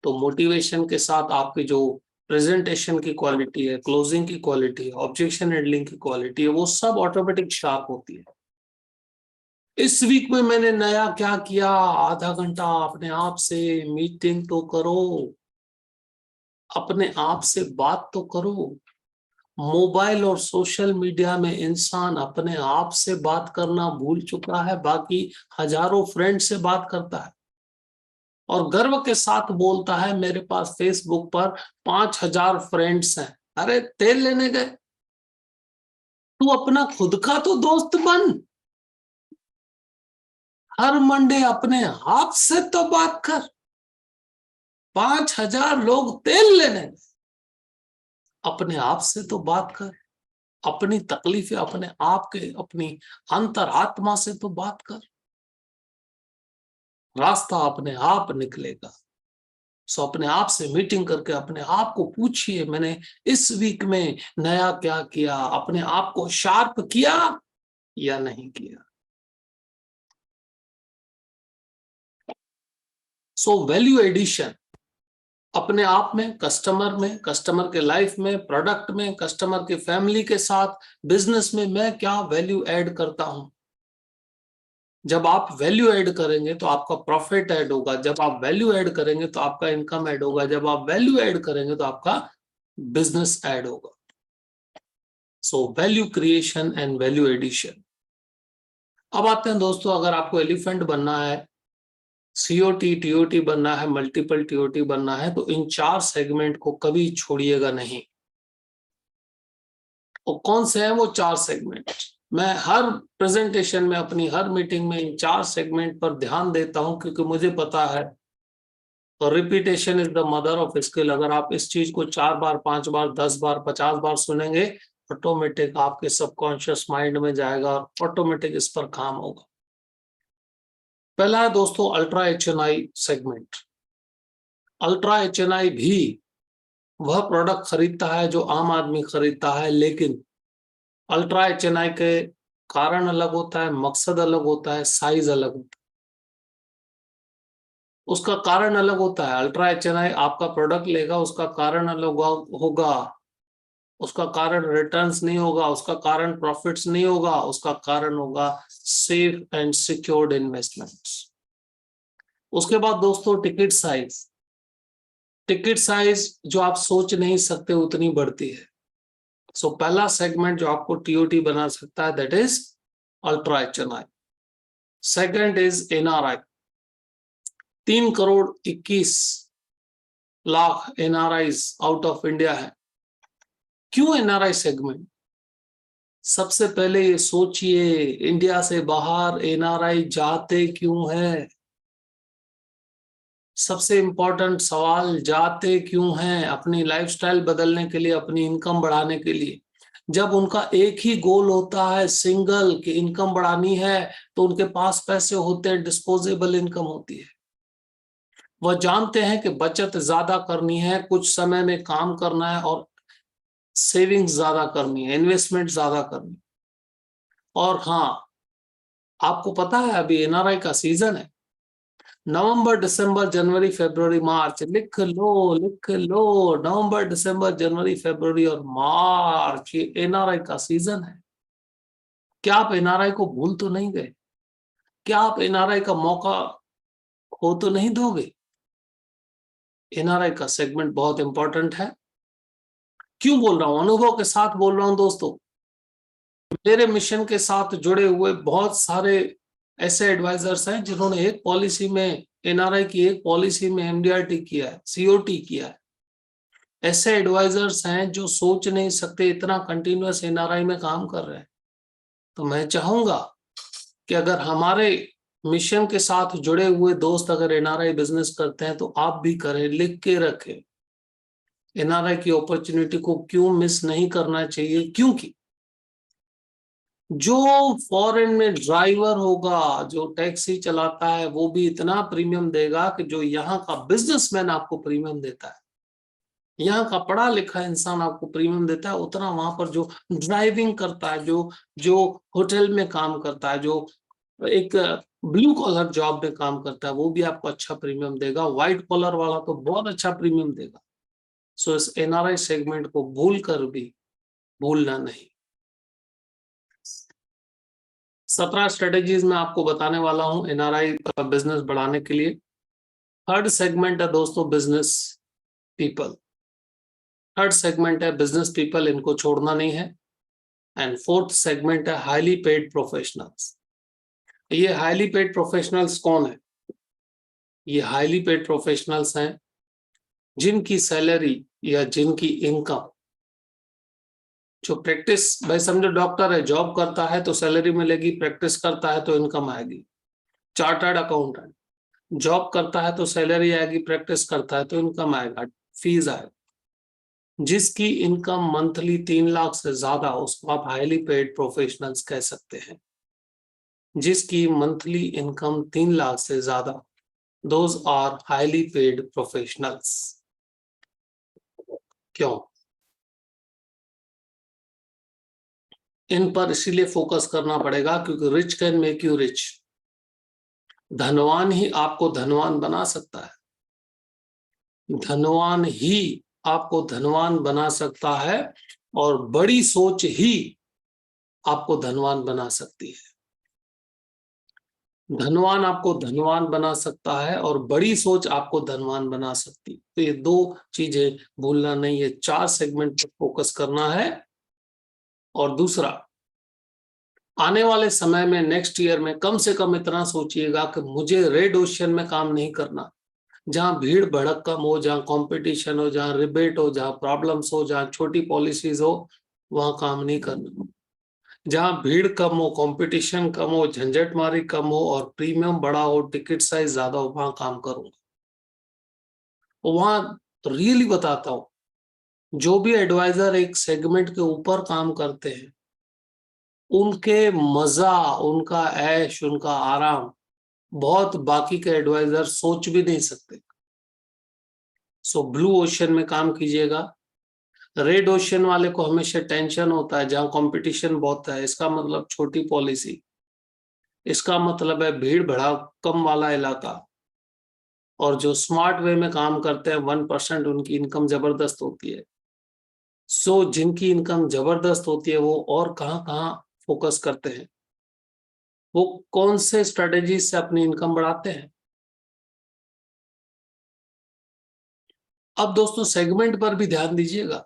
तो मोटिवेशन के साथ आपकी जो प्रेजेंटेशन की क्वालिटी है, क्लोजिंग की क्वालिटी है, ऑब्जेक्शन हैंडलिंग की क्वालिटी है, वो सब ऑटोमेटिक शार्प होती है। इस वीक में मैंने नया क्या किया, आधा घंटा अपने आप से मीटिंग तो करो, अपने आप से बात तो करो। मोबाइल और सोशल मीडिया में इंसान अपने आप से बात करना भूल चुका है, बाकी हजारों फ्रेंड से बात करता है और गर्व के साथ बोलता है मेरे पास फेसबुक पर 5,000 फ्रेंड्स हैं। अरे तेल लेने गए, तू अपना खुद का तो दोस्त बन। हर मंडे अपने आप से तो बात कर। 5,000 लोग तेल लेने गए, अपने आप से तो बात कर। अपनी तकलीफें अपने आप के, अपनी अंतरात्मा से तो बात कर, रास्ता अपने आप निकलेगा। सो अपने आप से मीटिंग करके अपने आप को पूछिए मैंने इस वीक में नया क्या किया, अपने आप को शार्प किया या नहीं किया। सो वैल्यू एडिशन अपने आप में, कस्टमर के लाइफ में, प्रोडक्ट में, कस्टमर के फैमिली के साथ, बिजनेस में मैं क्या वैल्यू ऐड करता हूं। जब आप वैल्यू ऐड करेंगे तो आपका प्रॉफिट ऐड होगा, जब आप वैल्यू ऐड करेंगे तो आपका इनकम ऐड होगा, जब आप वैल्यू ऐड करेंगे तो आपका बिजनेस ऐड होगा। So value creation and value addition. अब आते हैं दोस्तों, अगर आपको एलिफेंट बनना है, सीओटी टीओटी बनना है, मल्टीपल टीओटी बनना है, तो इन 4 सेगमेंट को कभी छोड़िएगा नहीं। और कौन से हैं वो 4 सेगमेंट? मैं हर प्रेजेंटेशन में, अपनी हर मीटिंग में इन 4 सेगमेंट पर ध्यान देता हूं, क्योंकि मुझे पता है और repetition is the mother of skill. अगर आप इस चीज को 4 बार, 5 बार, 10 बार, 50 बार सुनेंगे, ऑटोमेटिक आपके सबकॉन्शियस माइंड में जाएगा और ऑटोमेटिक इस पर काम होगा। पहला है दोस्तों ultra HNI segment. Ultra HNI भी वह प्रोडक्ट खरीदता है जो आम आदमी खरीदता है, लेकिन अल्ट्रा एचएनआई के कारण अलग होता है, मकसद अलग होता है, साइज अलग होता है। उसका कारण अलग होता है। अल्ट्रा एचएनआई आपका प्रोडक्ट लेगा, उसका कारण अलग होगा, उसका कारण रिटर्न्स नहीं होगा, उसका कारण प्रॉफिट्स नहीं होगा, उसका कारण होगा सेफ एंड सिक्योर्ड इन्वेस्टमेंट्स। उसके बाद दोस्तों टिकट साइज। टिकट साइज जो आप सोच नहीं सकते उतनी बढ़ती है। सो पहला सेगमेंट जो आपको टीओटी बना सकता है that is ultra HNI. Second is NRI. 3,21,00,000 NRIs out of India है। क्यों एनआरआई सेगमेंट? सबसे पहले ये सोचिए, इंडिया से बाहर एनआरआई जाते क्यों है? सबसे इंपॉर्टेंट सवाल, जाते क्यों हैं? अपनी लाइफस्टाइल बदलने के लिए, अपनी इनकम बढ़ाने के लिए। जब उनका एक ही गोल होता है सिंगल कि इनकम बढ़ानी है, तो उनके पास पैसे होते हैं, डिस्पोजेबल इनकम होती है। वह जानते हैं कि बचत ज्यादा करनी है, कुछ समय में काम करना है और सेविंग्स ज्यादा करनी है, इन्वेस्टमेंट ज्यादा करनी है। और हाँ, आपको पता है अभी एनआरआई का सीजन है। नवंबर, दिसंबर, जनवरी, फरवरी, मार्च, लिख लो लिख लो। नवंबर, दिसंबर, जनवरी, फरवरी और मार्च ये एनआरआई का सीजन है। क्या आप एनआरआई को भूल तो नहीं गए? क्या आप एनआरआई का मौका खो तो नहीं दोगे? एनआरआई का सेगमेंट बहुत इंपॉर्टेंट है। क्यों बोल रहा हूं? अनुभव के साथ बोल रहा हूं दोस्तों। मेरे मिशन के साथ जुड़े हुए बहुत सारे ऐसे एडवाइजर्स हैं जिन्होंने एक पॉलिसी में, एनआरआई की एक पॉलिसी में एमडीआरटी किया है, सीओटी किया है। ऐसे एडवाइजर्स हैं जो सोच नहीं सकते इतना कंटिन्यूअस एनआरआई में काम कर रहे हैं। तो मैं चाहूंगा कि अगर हमारे मिशन के साथ जुड़े हुए दोस्त अगर एनआरआई बिजनेस करते हैं तो आप भी करें, लिख के रखें। एनआरआई की अपॉर्चुनिटी को क्यों मिस नहीं करना चाहिए? क्योंकि जो फॉरेन में ड्राइवर होगा, जो टैक्सी चलाता है, वो भी इतना प्रीमियम देगा कि जो यहाँ का बिजनेसमैन आपको प्रीमियम देता है, यहाँ का पढ़ा लिखा इंसान आपको प्रीमियम देता है, उतना वहां पर जो ड्राइविंग करता है, जो जो होटल में काम करता है, जो एक ब्लू कॉलर जॉब में काम करता है, वो भी आपको अच्छा प्रीमियम देगा। व्हाइट कॉलर वाला तो बहुत अच्छा प्रीमियम देगा। सो इस एनआरआई सेगमेंट को भूल कर भी भूलना नहीं। 17 स्ट्रेटेजीज मैं आपको बताने वाला हूं एनआरआई बिजनेस बढ़ाने के लिए। थर्ड सेगमेंट है दोस्तों बिजनेस पीपल। थर्ड सेगमेंट है बिजनेस पीपल, इनको छोड़ना नहीं है। एंड फोर्थ सेगमेंट है हाईली पेड प्रोफेशनल्स। ये हाईली पेड प्रोफेशनल्स कौन है? ये हाईली पेड प्रोफेशनल्स हैं जिनकी सैलरी या जिनकी इनकम, जो प्रैक्टिस, भाई समझो डॉक्टर है, जॉब करता है तो सैलरी मिलेगी, प्रैक्टिस करता है तो इनकम आएगी। चार्टर्ड अकाउंटेंट जॉब करता है तो सैलरी आएगी, प्रैक्टिस करता है तो इनकम आएगा, फीस आएगा। जिसकी इनकम मंथली 3 लाख से ज्यादा, उसको आप हाईली पेड प्रोफेशनल्स कह सकते हैं। जिसकी मंथली इनकम 3 लाख से ज्यादा, those are highly paid professionals. क्यों? इन पर इसीलिए फोकस करना पड़ेगा क्योंकि rich can make you rich. धनवान ही आपको धनवान बना सकता है। धनवान ही आपको धनवान बना सकता है और बड़ी सोच ही आपको धनवान बना सकती है। धनवान आपको धनवान बना सकता है और बड़ी सोच आपको धनवान बना सकती है। तो ये 2 चीजें भूलना नहीं है, 4 सेगमेंट पर फोकस करना है। और दूसरा, आने वाले समय में नेक्स्ट ईयर में कम से कम इतना सोचिएगा कि मुझे रेड ओशियन में काम नहीं करना, जहां भीड़ भड़क कम हो, जहां कंपटीशन हो, जहां रिबेट हो, जहां प्रॉब्लम्स हो, जहां छोटी पॉलिसीज हो, वहां काम नहीं करना। जहां भीड़ कम हो, कंपटीशन कम हो, झंझट मारी कम हो और प्रीमियम बड़ा हो, टिकट साइज ज्यादा हो, वहां काम करूंगा। वहां रियली बताता हूं, जो भी एडवाइजर एक सेगमेंट के ऊपर काम करते हैं, उनके मजा, उनका ऐश, उनका आराम बहुत बाकी के एडवाइजर सोच भी नहीं सकते। सो ब्लू ओशन में काम कीजिएगा। रेड ओशन वाले को हमेशा टेंशन होता है, जहां कंपटीशन बहुत है, इसका मतलब छोटी पॉलिसी, इसका मतलब है भीड़ भड़ाक कम वाला इलाका। और जो स्मार्ट वे में काम करते हैं 1%, उनकी इनकम जबरदस्त होती है। सो जिनकी इनकम जबरदस्त होती है वो और कहाँ कहाँ फोकस करते हैं, वो कौन से स्ट्रेटेजी से अपनी इनकम बढ़ाते हैं। अब दोस्तों सेगमेंट पर भी ध्यान दीजिएगा।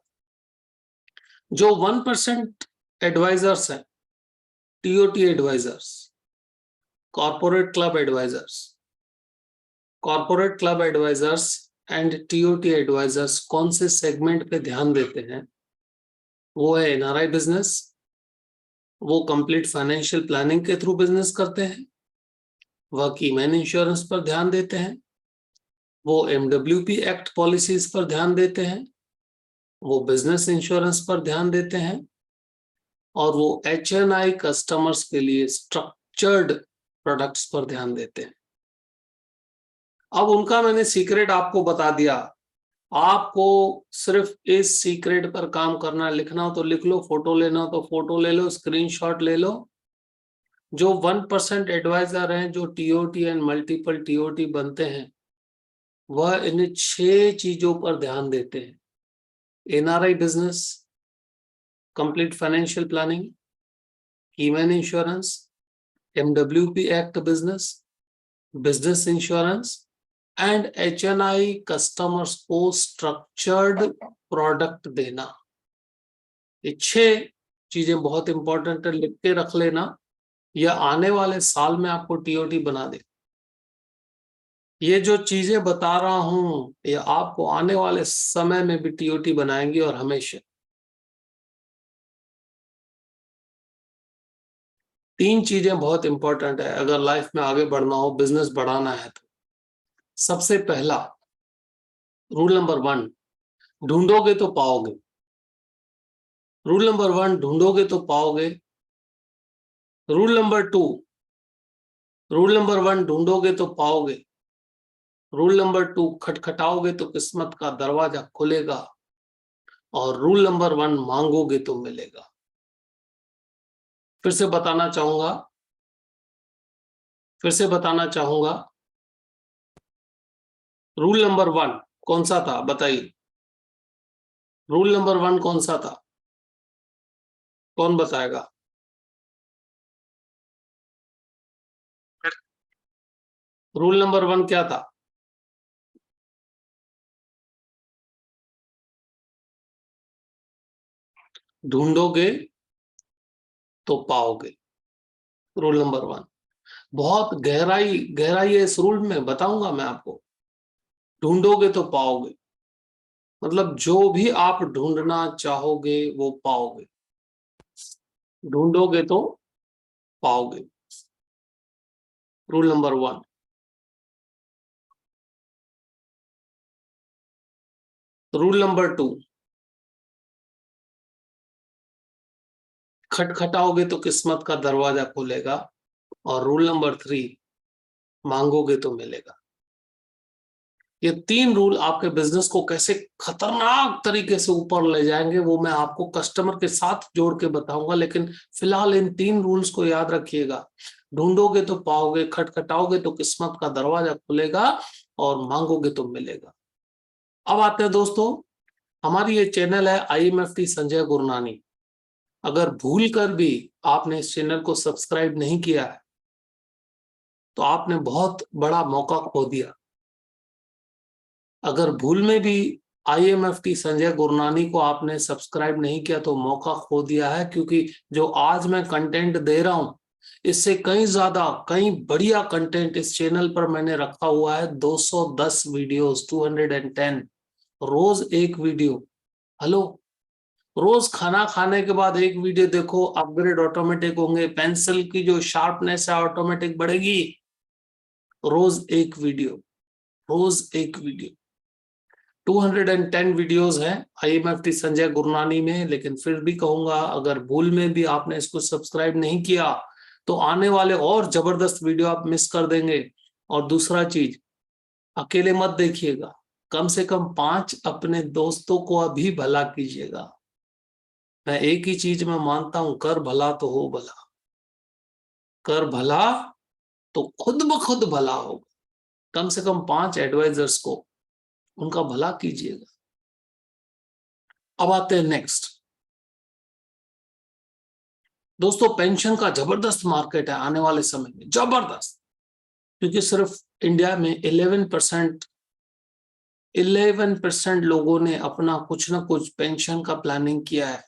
जो 1% एडवाइजर्स हैं, TOT advisors, corporate club advisors, corporate club advisors and TOT advisors कौन से सेगमेंट पे ध्यान देते हैं? वो है एनआरआई बिजनेस, वो कंप्लीट फाइनेंशियल प्लानिंग के थ्रू बिजनेस करते हैं, वह कीमैन इंश्योरेंस पर ध्यान देते हैं, वो एमडब्ल्यूपी एक्ट पॉलिसीज पर ध्यान देते हैं, वो बिजनेस इंश्योरेंस पर ध्यान देते हैं, और वो एचएनआई कस्टमर्स के लिए स्ट्रक्चर्ड प्रोडक्ट्स पर ध्यान देते हैं। अब उनका मैंने सीक्रेट आपको बता दिया। आपको सिर्फ इस सीक्रेट पर काम करना, लिखना हो तो लिख लो, फोटो लेना हो तो फोटो ले लो, स्क्रीनशॉट ले लो। जो 1% एडवाइजर हैं, जो टीओटी एंड मल्टीपल टीओटी बनते हैं, वह इन 6 चीजों पर ध्यान देते हैं। NRI business, complete financial planning, keyman insurance, MWP act business, business insurance and HNI customers को स्ट्रक्चर्ड प्रोडक्ट देना। ये 6 चीजें बहुत इंपॉर्टेंट है, लिख के रख लेना। यह आने वाले साल में आपको टीओटी बना दे। ये जो चीजें बता रहा हूं, ये आपको आने वाले समय में भी टीओटी बनाएंगी और हमेशा। 3 चीजें बहुत इंपॉर्टेंट है अगर लाइफ में आगे बढ़ना हो, बिजनेस बढ़ाना है तो। सबसे पहला रूल नंबर 1, ढूंढोगे तो पाओगे। रूल नंबर 1, ढूंढोगे तो पाओगे। रूल नंबर 2, रूल नंबर 1, ढूंढोगे तो पाओगे। रूल नंबर 2, खटखटाओगे तो किस्मत का दरवाजा खुलेगा। और रूल नंबर 1, मांगोगे तो मिलेगा। फिर से बताना चाहूंगा, फिर से बताना चाहूंगा। रूल नंबर 1 कौन सा था बताइए? रूल नंबर 1 कौन सा था? कौन बताएगा? रूल नंबर 1 क्या था? ढूंढोगे तो पाओगे। रूल नंबर 1 बहुत गहराई गहराई है इस रूल में, बताऊंगा मैं आपको। ढूंढोगे तो पाओगे, मतलब जो भी आप ढूंढना चाहोगे वो पाओगे। ढूंढोगे तो पाओगे। Rule number 1। रूल नंबर 2, खटखटाओगे तो किस्मत का दरवाजा खुलेगा। और रूल नंबर 3, मांगोगे तो मिलेगा। ये 3 रूल आपके बिजनेस को कैसे खतरनाक तरीके से ऊपर ले जाएंगे वो मैं आपको कस्टमर के साथ जोड़ के बताऊंगा, लेकिन फिलहाल इन 3 रूल्स को याद रखिएगा। ढूंढोगे तो पाओगे, खटखटाओगे तो किस्मत का दरवाजा खुलेगा, और मांगोगे तो मिलेगा। अब आते हैं दोस्तों, हमारी ये चैनल है IMFT संजय गुरनानी। अगर भूल कर भी आपने इस चैनल को सब्सक्राइब नहीं किया है तो आपने बहुत बड़ा मौका खो दिया। अगर भूल में भी IMFT संजय गुरनानी को आपने सब्सक्राइब नहीं किया तो मौका खो दिया है, क्योंकि जो आज मैं कंटेंट दे रहा हूं इससे कहीं ज्यादा, कहीं बढ़िया कंटेंट इस चैनल पर मैंने रखा हुआ है। 210 वीडियोस, 210, रोज एक वीडियो। हेलो, रोज खाना खाने के बाद एक वीडियो देखो, अपग्रेड ऑटोमेटिक होंगे, पेंसिल की जो शार्पनेस है ऑटोमेटिक बढ़ेगी। रोज एक वीडियो, रोज एक वीडियो। 210 वीडियोस हैं IMFT संजय गुरनानी में, लेकिन फिर भी कहूंगा अगर भूल में भी आपने इसको सब्सक्राइब नहीं किया तो आने वाले और जबरदस्त वीडियो आप मिस कर देंगे। और दूसरा चीज, अकेले मत देखिएगा, कम से कम 5 अपने दोस्तों को अभी भला कीजिएगा। मैं एक ही चीज में मानता हूं, कर भला तो हो भला। कर भला तो खुद ब खुद भला होगा। कम से कम 5 एडवाइजर्स को, उनका भला कीजिएगा। अब आते हैं नेक्स्ट। दोस्तों, पेंशन का जबरदस्त मार्केट है आने वाले समय में, जबरदस्त। क्योंकि सिर्फ इंडिया में 11% लोगों ने अपना कुछ ना कुछ पेंशन का प्लानिंग किया है।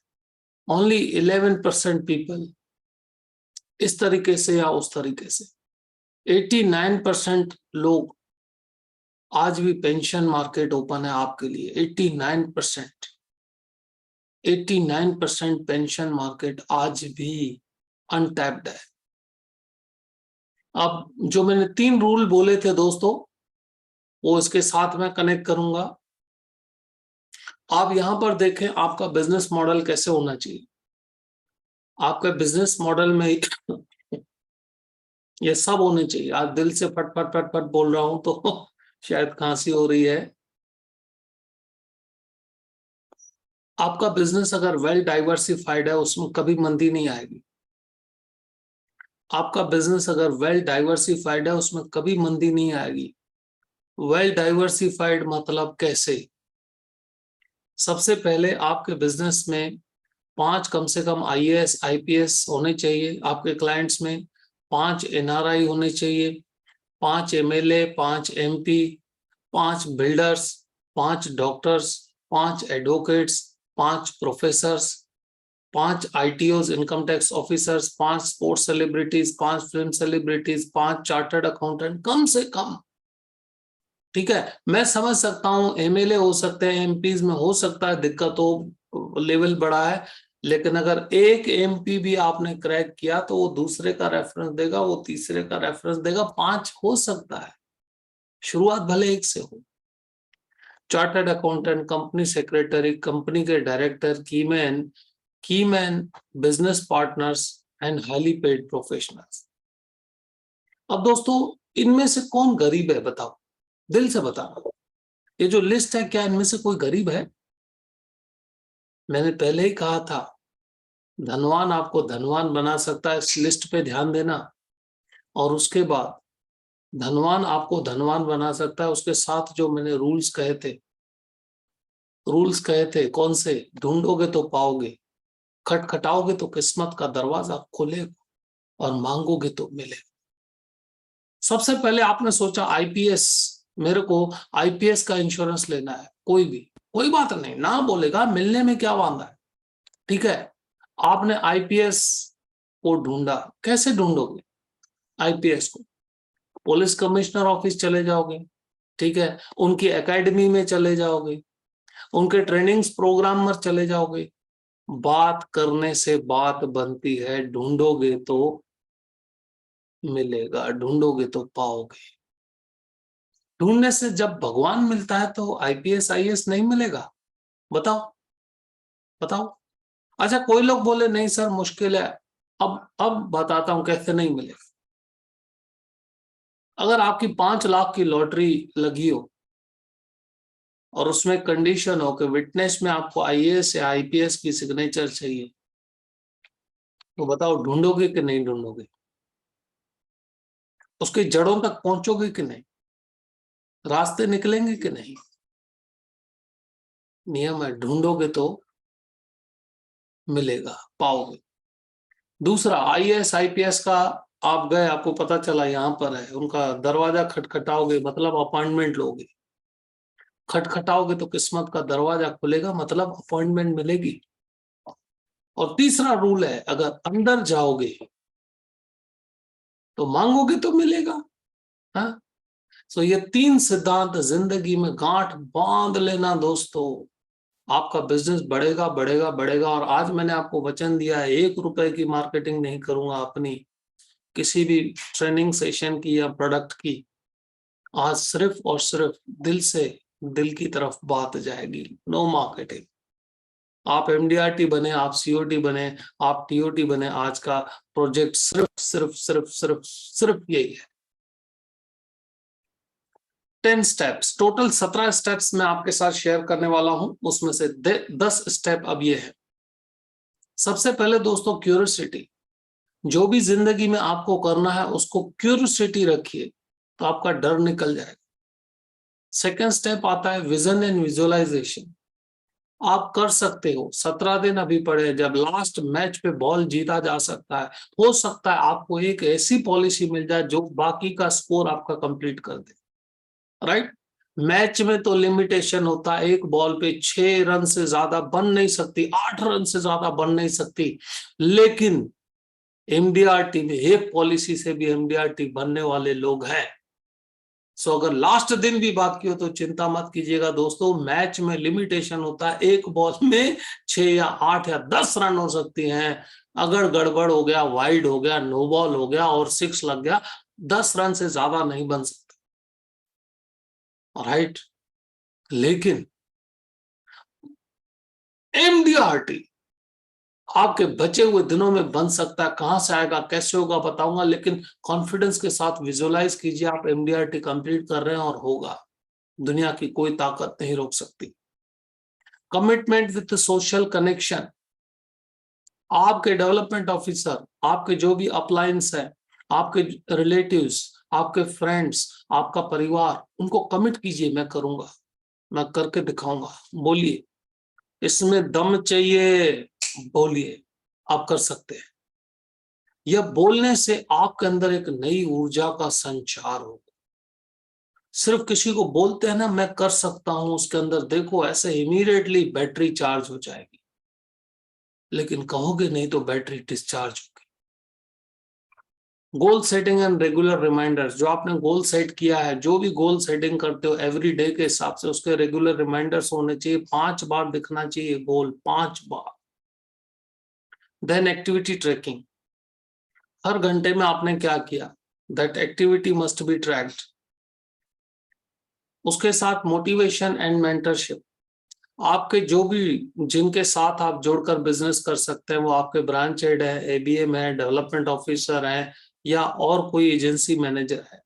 ओनली 11% पीपल इस तरीके से या उस तरीके से। 89% लोग, आज भी पेंशन मार्केट ओपन है आपके लिए। 89%, 89% पेंशन मार्केट आज भी अनटैप्ड है। अब जो मैंने 3 रूल बोले थे दोस्तों, वो इसके साथ में कनेक्ट करूंगा। आप यहां पर देखें आपका बिजनेस मॉडल कैसे होना चाहिए। आपके बिजनेस मॉडल में ये सब होने चाहिए। आज दिल से फट फट फट फट बोल रहा हूं तो शायद खांसी हो रही है। आपका बिजनेस अगर वेल डाइवर्सिफाइड है उसमें कभी मंदी नहीं आएगी। आपका बिजनेस अगर वेल डाइवर्सिफाइड है उसमें कभी मंदी नहीं आएगी। वेल डाइवर्सिफाइड मतलब कैसे? सबसे पहले आपके बिजनेस में 5 कम से कम IAS IPS होने चाहिए आपके क्लाइंट्स में। 5 NRI होने चाहिए। 5 MLA, 5 MP, 5 builders, 5 doctors, 5 advocates, 5 professors, 5 ITOs income tax officers, 5 sports celebrities, 5 film celebrities, 5 chartered accountant कम से कम। ठीक है, मैं समझ सकता हूं MLA हो सकते हैं, MPs में हो सकता है दिक्कत हो, लेवल बड़ा है। लेकिन अगर एक MP भी आपने क्रैक किया तो वो दूसरे का रेफरेंस देगा, वो तीसरे का रेफरेंस देगा, 5 हो सकता है। शुरुआत भले एक से हो। Chartered accountant, company secretary, company के director, keyman, business partners and highly paid professionals. अब दोस्तों, इनमें से कौन गरीब है बताओ, दिल से बताओ। ये जो लिस्ट है, क्या इनमें से कोई गरीब है? मैंने पहले ही कहा था, धनवान आपको धनवान बना सकता है, इस लिस्ट पे ध्यान देना। और उसके बाद धनवान आपको धनवान बना सकता है, उसके साथ जो मैंने रूल्स कहे थे रूल्स कहे थे कौन से? ढूंढोगे तो पाओगे, खटखटाओगे तो किस्मत का दरवाजा खुलेगा और मांगोगे तो मिलेगा। सबसे पहले आपने सोचा आईपीएस, मेरे को आईपीएस का इंश्योरेंस लेना है, कोई भी, कोई बात नहीं, ना बोलेगा, मिलने में क्या वांदा है, ठीक है। आपने आईपीएस को ढूंढा, कैसे ढूंढोगे आईपीएस को? पुलिस कमिश्नर ऑफिस चले जाओगे, ठीक है, उनकी एकेडमी में चले जाओगे, उनके ट्रेनिंग्स प्रोग्राम में चले जाओगे। बात करने से बात बनती है, ढूंढोगे तो मिलेगा, ढूंढोगे तो पाओगे। ढूंढने से जब भगवान मिलता है तो आईपीएस आईएएस नहीं मिलेगा? बताओ, बताओ। अच्छा, कोई लोग बोले नहीं सर मुश्किल है, अब बताता हूं कैसे नहीं मिलेगा। अगर आपकी 5 लाख की लॉटरी लगी हो और उसमें कंडीशन हो कि विटनेस में आपको आईएएस या आईपीएस की सिग्नेचर चाहिए, तो बताओ ढूंढोगे कि नहीं ढूंढोगे? उसकी जड़ों तक पहुंचोगे कि नहीं? रास्ते निकलेंगे कि नहीं? नियम है, ढूंढोगे तो मिलेगा, पाओगे। दूसरा, आईएएस आईपीएस का आप गए, आपको पता चला यहाँ पर है, उनका दरवाजा खटखटाओगे मतलब अपॉइंटमेंट लोगे, खटखटाओगे तो किस्मत का दरवाजा खुलेगा मतलब अपॉइंटमेंट मिलेगी। और तीसरा रूल है, अगर अंदर जाओगे तो मांगोगे तो मिलेगा। हाँ, तो ये 3 सिद्धांत जिंदगी में गांठ बांध लेना दोस्तों, आपका बिजनेस बढ़ेगा बढ़ेगा बढ़ेगा। और आज मैंने आपको वचन दिया है, 1 रुपए की मार्केटिंग नहीं करूंगा अपनी किसी भी ट्रेनिंग सेशन की या प्रोडक्ट की। आज सिर्फ और सिर्फ दिल से दिल की तरफ बात जाएगी, नो मार्केटिंग। आप एमडीआरटी बने, आप सीओटी बने, आप टीओटी बने, आज का प्रोजेक्ट सिर्फ सिर्फ सिर्फ सिर्फ सिर्फ यही है। 10 स्टेप्स, टोटल 17 स्टेप्स मैं आपके साथ शेयर करने वाला हूं, उसमें से 10 स्टेप अब ये है। सबसे पहले दोस्तों क्यूरियोसिटी, जो भी जिंदगी में आपको करना है उसको क्यूरियोसिटी रखिए तो आपका डर निकल जाएगा। सेकेंड स्टेप आता है विजन एंड विजुअलाइजेशन। आप कर सकते हो, 17 दिन अभी पड़े, जब लास्ट मैच पे बॉल जीता जा सकता है, हो सकता है आपको एक ऐसी पॉलिसी मिल जाए जो बाकी का स्कोर आपका कंप्लीट कर दे, राइट। मैच में तो लिमिटेशन होता है, एक बॉल पे 6 रन से ज्यादा बन नहीं सकती, 8 रन से ज्यादा बन नहीं सकती, लेकिन एमडीआरटी में एक पॉलिसी से भी एमडीआरटी बनने वाले लोग हैं। सो अगर लास्ट दिन भी बाकी हो तो चिंता मत कीजिएगा दोस्तों, मैच में लिमिटेशन होता है, एक बॉल में 6 या 8 या 10 रन हो सकती हैं। अगर गड़बड़ हो गया, वाइड हो गया, नो बॉल हो गया और 6 लग गया, 10 रन से ज्यादा नहीं बन सकते, राइट। लेकिन एमडीआरटी आपके बचे हुए दिनों में बन सकता है, कहां से आएगा कैसे होगा बताऊंगा, लेकिन कॉन्फिडेंस के साथ विजुअलाइज कीजिए आप एमडीआरटी कंप्लीट कर रहे हैं और होगा, दुनिया की कोई ताकत नहीं रोक सकती। कमिटमेंट विद सोशल कनेक्शन, आपके डेवलपमेंट ऑफिसर, आपके जो भी अपलायंस है, आपके रिलेटिव्स, आपके फ्रेंड्स, आपका परिवार, उनको कमिट कीजिए, मैं करूंगा, मैं करके दिखाऊंगा, बोलिए, इसमें दम चाहिए, बोलिए, आप कर सकते हैं। यह बोलने से आपके अंदर एक नई ऊर्जा का संचार होगा। सिर्फ किसी को बोलते हैं ना मैं कर सकता हूं, उसके अंदर देखो ऐसे इमीडिएटली बैटरी चार्ज हो जाएगी, लेकिन कहोगे नहीं तो बैटरी डिस्चार्ज होगी। Goal setting and regular reminders, जो आपने गोल सेट किया है, जो भी गोल सेटिंग करते हो एवरी डे के हिसाब से उसके रेगुलर रिमाइंडर्स होने चाहिए, 5 बार दिखना चाहिए गोल, 5 बार। देन एक्टिविटी ट्रैकिंग, हर घंटे में आपने क्या किया, that activity must be tracked. उसके साथ मोटिवेशन एंड मेंटरशिप, आपके जो भी जिनके साथ आप जोड़कर बिजनेस कर सकते हैं, वो आपके ब्रांच हेड है, एबीएम है, डेवलपमेंट ऑफिसर है, या और कोई एजेंसी मैनेजर है,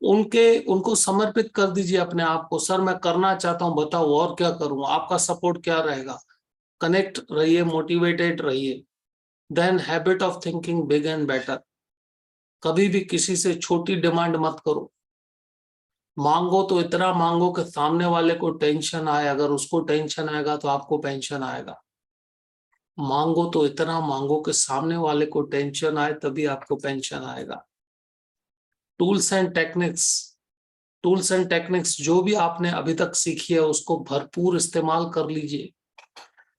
उनको समर्पित कर दीजिए अपने आप को, सर मैं करना चाहता हूं, बताओ और क्या करूं, आपका सपोर्ट क्या रहेगा। कनेक्ट रहिए, मोटिवेटेड रहिए। Then habit of thinking big and better, कभी भी किसी से छोटी डिमांड मत करो, मांगो तो इतना मांगो कि सामने वाले को टेंशन आए, अगर उसको टेंशन आएगा तो आपको पेंशन आएगा। मांगो तो इतना मांगो कि सामने वाले को टेंशन आए, तभी आपको पेंशन आएगा। Tools and techniques, tools and techniques जो भी आपने अभी तक सीखी है उसको भरपूर इस्तेमाल कर लीजिए।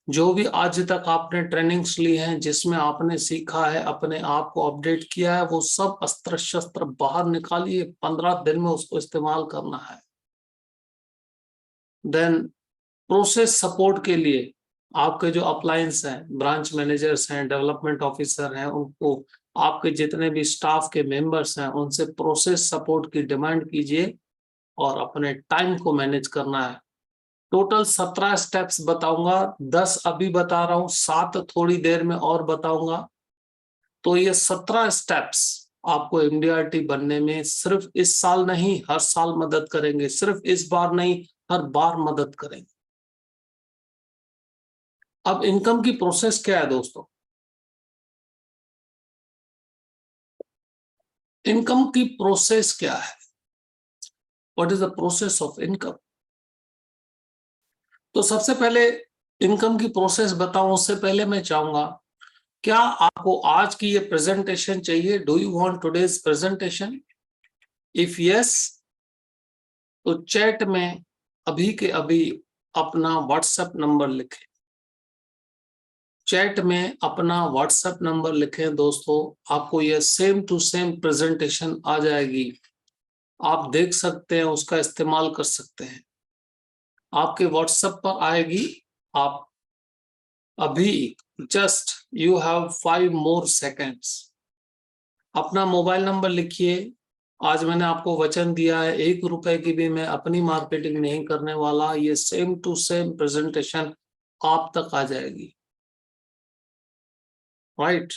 जो भी आज तक आपने ट्रेनिंग्स ली हैं, जिसमें आपने सीखा है, अपने आप को अपडेट किया है, वो सब अस्त्र शस्त्र बाहर निकालिए। 15 दिन में उसको इस्तेमाल करना है। देन प्रोसेस सपोर्ट के लिए आपके जो अपलायंस हैं, ब्रांच मैनेजर्स हैं, डेवलपमेंट ऑफिसर हैं, उनको, आपके जितने भी स्टाफ के मेंबर्स हैं, उनसे प्रोसेस सपोर्ट की डिमांड कीजिए और अपने टाइम को मैनेज करना है। टोटल 17 स्टेप्स बताऊंगा, 10 अभी बता रहा हूं, 7 थोड़ी देर में और बताऊंगा। तो ये 17 स्टेप्स आपको एमडीआरटी बनने में सिर्फ इस साल नहीं, हर साल मदद करेंगे। सिर्फ इस बार नहीं, हर बार मदद करेंगे। अब इनकम की प्रोसेस क्या है दोस्तों? इनकम की प्रोसेस क्या है? What is the process of income? तो सबसे पहले इनकम की प्रोसेस बताऊं उससे पहले मैं चाहूंगा, क्या आपको आज की ये प्रेजेंटेशन चाहिए? Do you want today's presentation? If yes, तो चैट में अभी के अभी अपना व्हाट्सएप नंबर लिखें। चैट में अपना व्हाट्सएप नंबर लिखें दोस्तों, आपको ये सेम टू सेम प्रेजेंटेशन आ जाएगी। आप देख सकते हैं, उसका इस्तेमाल कर सकते हैं। आपके व्हाट्सएप पर आएगी। आप अभी just you have 5 more seconds. अपना मोबाइल नंबर लिखिए। आज मैंने आपको वचन दिया है, 1 रुपए की भी मैं अपनी मार्केटिंग नहीं करने वाला। ये सेम टू सेम प्रेजेंटेशन आप तक आ जाएगी। Right,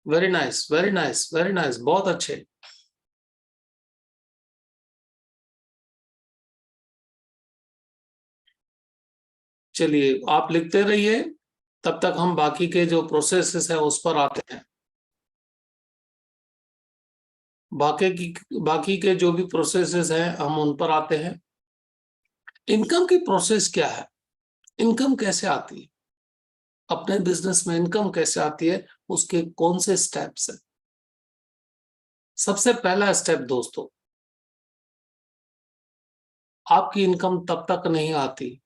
very nice, very nice, very nice, बहुत अच्छे। चलिए आप लिखते रहिए, तब तक हम बाकी के जो प्रोसेसेस है उस पर आते हैं। बाकी के जो भी प्रोसेसेस हैं हम उन पर आते हैं। इनकम की प्रोसेस क्या है? इनकम कैसे आती है? अपने बिजनेस में इनकम कैसे आती है? उसके कौन से स्टेप्स हैं? सबसे पहला स्टेप दोस्तों, आपकी इनकम तब तक नहीं आती,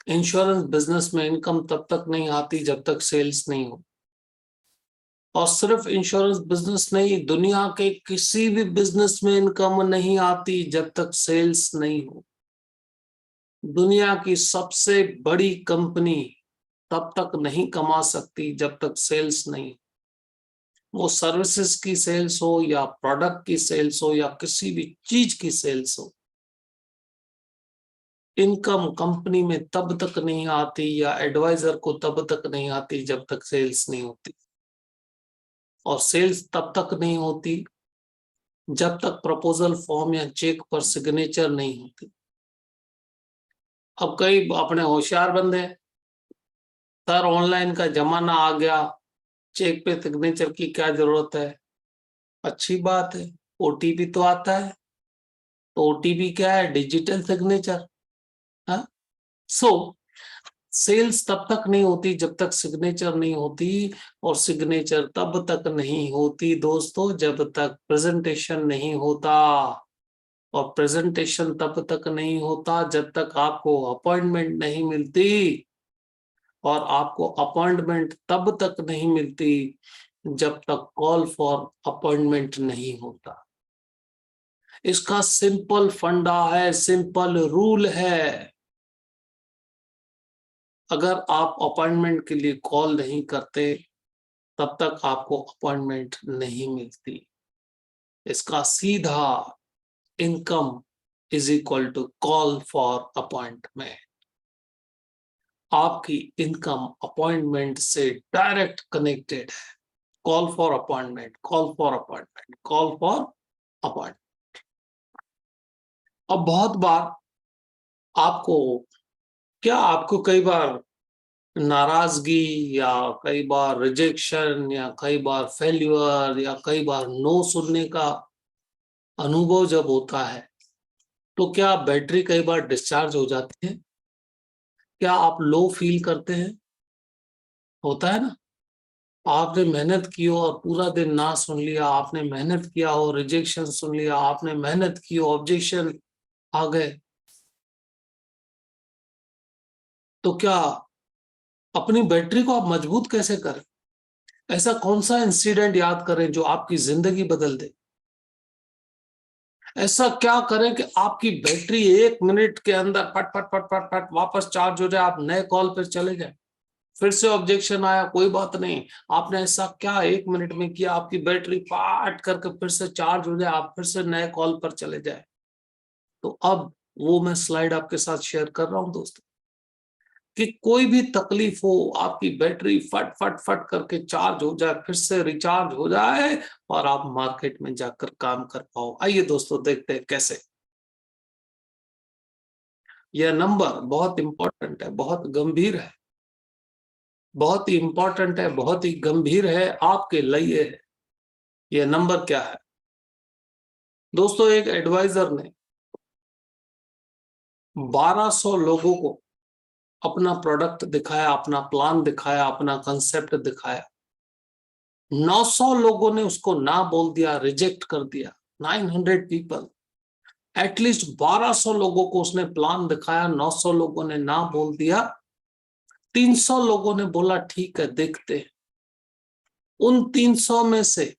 इंश्योरेंस बिजनेस में इनकम तब तक नहीं आती जब तक सेल्स नहीं हो। और सिर्फ इंश्योरेंस बिजनेस नहीं, दुनिया के किसी भी बिजनेस में इनकम नहीं आती जब तक सेल्स नहीं हो। दुनिया की सबसे बड़ी कंपनी तब तक नहीं कमा सकती जब तक सेल्स नहीं। वो सर्विसेज की सेल्स हो या प्रोडक्ट की सेल्स हो या किसी भी चीज की सेल्स हो, इनकम कंपनी में तब तक नहीं आती या एडवाइजर को तब तक नहीं आती जब तक सेल्स नहीं होती। और सेल्स तब तक नहीं होती जब तक प्रपोजल फॉर्म या चेक पर सिग्नेचर नहीं होती। अब कई अपने होशियार बंदे, सर ऑनलाइन का जमाना आ गया, चेक पे सिग्नेचर की क्या जरूरत है? अच्छी बात है, ओटीपी तो आता है। तो ओटीपी क्या है? Digital signature. हाँ, सो सेल्स तब तक नहीं होती जब तक सिग्नेचर नहीं होती। और सिग्नेचर तब तक नहीं होती दोस्तों जब तक प्रेजेंटेशन नहीं होता। और प्रेजेंटेशन तब तक नहीं होता जब तक आपको अपॉइंटमेंट नहीं मिलती। और आपको अपॉइंटमेंट तब तक नहीं मिलती जब तक कॉल फॉर अपॉइंटमेंट नहीं होता। इसका सिंपल फंडा है, सिंपल रूल है। अगर आप अपॉइंटमेंट के लिए कॉल नहीं करते तब तक आपको अपॉइंटमेंट नहीं मिलती। इसका सीधा income is equal to call for appointment. आपकी इनकम अपॉइंटमेंट से डायरेक्ट कनेक्टेड है। Call for appointment, call for appointment, call for appointment. अब बहुत बार आपको, क्या आपको कई बार नाराजगी या कई बार रिजेक्शन या कई बार फेल्यूर या कई बार नो सुनने का अनुभव जब होता है तो क्या बैटरी कई बार डिस्चार्ज हो जाती है? क्या आप लो फील करते हैं? होता है ना। आपने मेहनत की हो और पूरा दिन ना सुन लिया, आपने मेहनत किया हो, रिजेक्शन सुन लिया, आपने मेहनत की हो, ऑब्जेक्शन आ गए, तो क्या अपनी बैटरी को आप मजबूत कैसे करें? ऐसा कौन सा इंसिडेंट याद करें जो आपकी जिंदगी बदल दे? ऐसा क्या करें कि आपकी बैटरी 1 मिनट के अंदर फट फट फट फट फट वापस चार्ज हो जाए, आप नए कॉल पर चले जाए? फिर से ऑब्जेक्शन आया, कोई बात नहीं, आपने ऐसा क्या 1 मिनट में किया, आपकी बैटरी पाट करके फिर से चार्ज हो जाए, आप फिर से नए कॉल पर चले जाए? तो अब वो मैं स्लाइड आपके साथ शेयर कर रहा हूं दोस्तों, कि कोई भी तकलीफ हो, आपकी बैटरी फट फट फट करके चार्ज हो जाए, फिर से रिचार्ज हो जाए और आप मार्केट में जाकर काम कर पाओ। आइए दोस्तों देखते हैं कैसे। यह नंबर बहुत इंपॉर्टेंट है, बहुत गंभीर है, बहुत ही इंपॉर्टेंट है, बहुत ही गंभीर है, आपके लिए है। यह नंबर क्या है दोस्तों? एक एडवाइजर ने 1200 लोगों को अपना प्रोडक्ट दिखाया, अपना प्लान दिखाया, अपना कंसेप्ट दिखाया। 900 लोगों ने उसको ना बोल दिया, रिजेक्ट कर दिया। 900 पीपल, एटलीस्ट 1200 लोगों को उसने प्लान दिखाया, 900 लोगों ने ना बोल दिया, 300 लोगों ने बोला ठीक है देखते हैं। उन 300 में से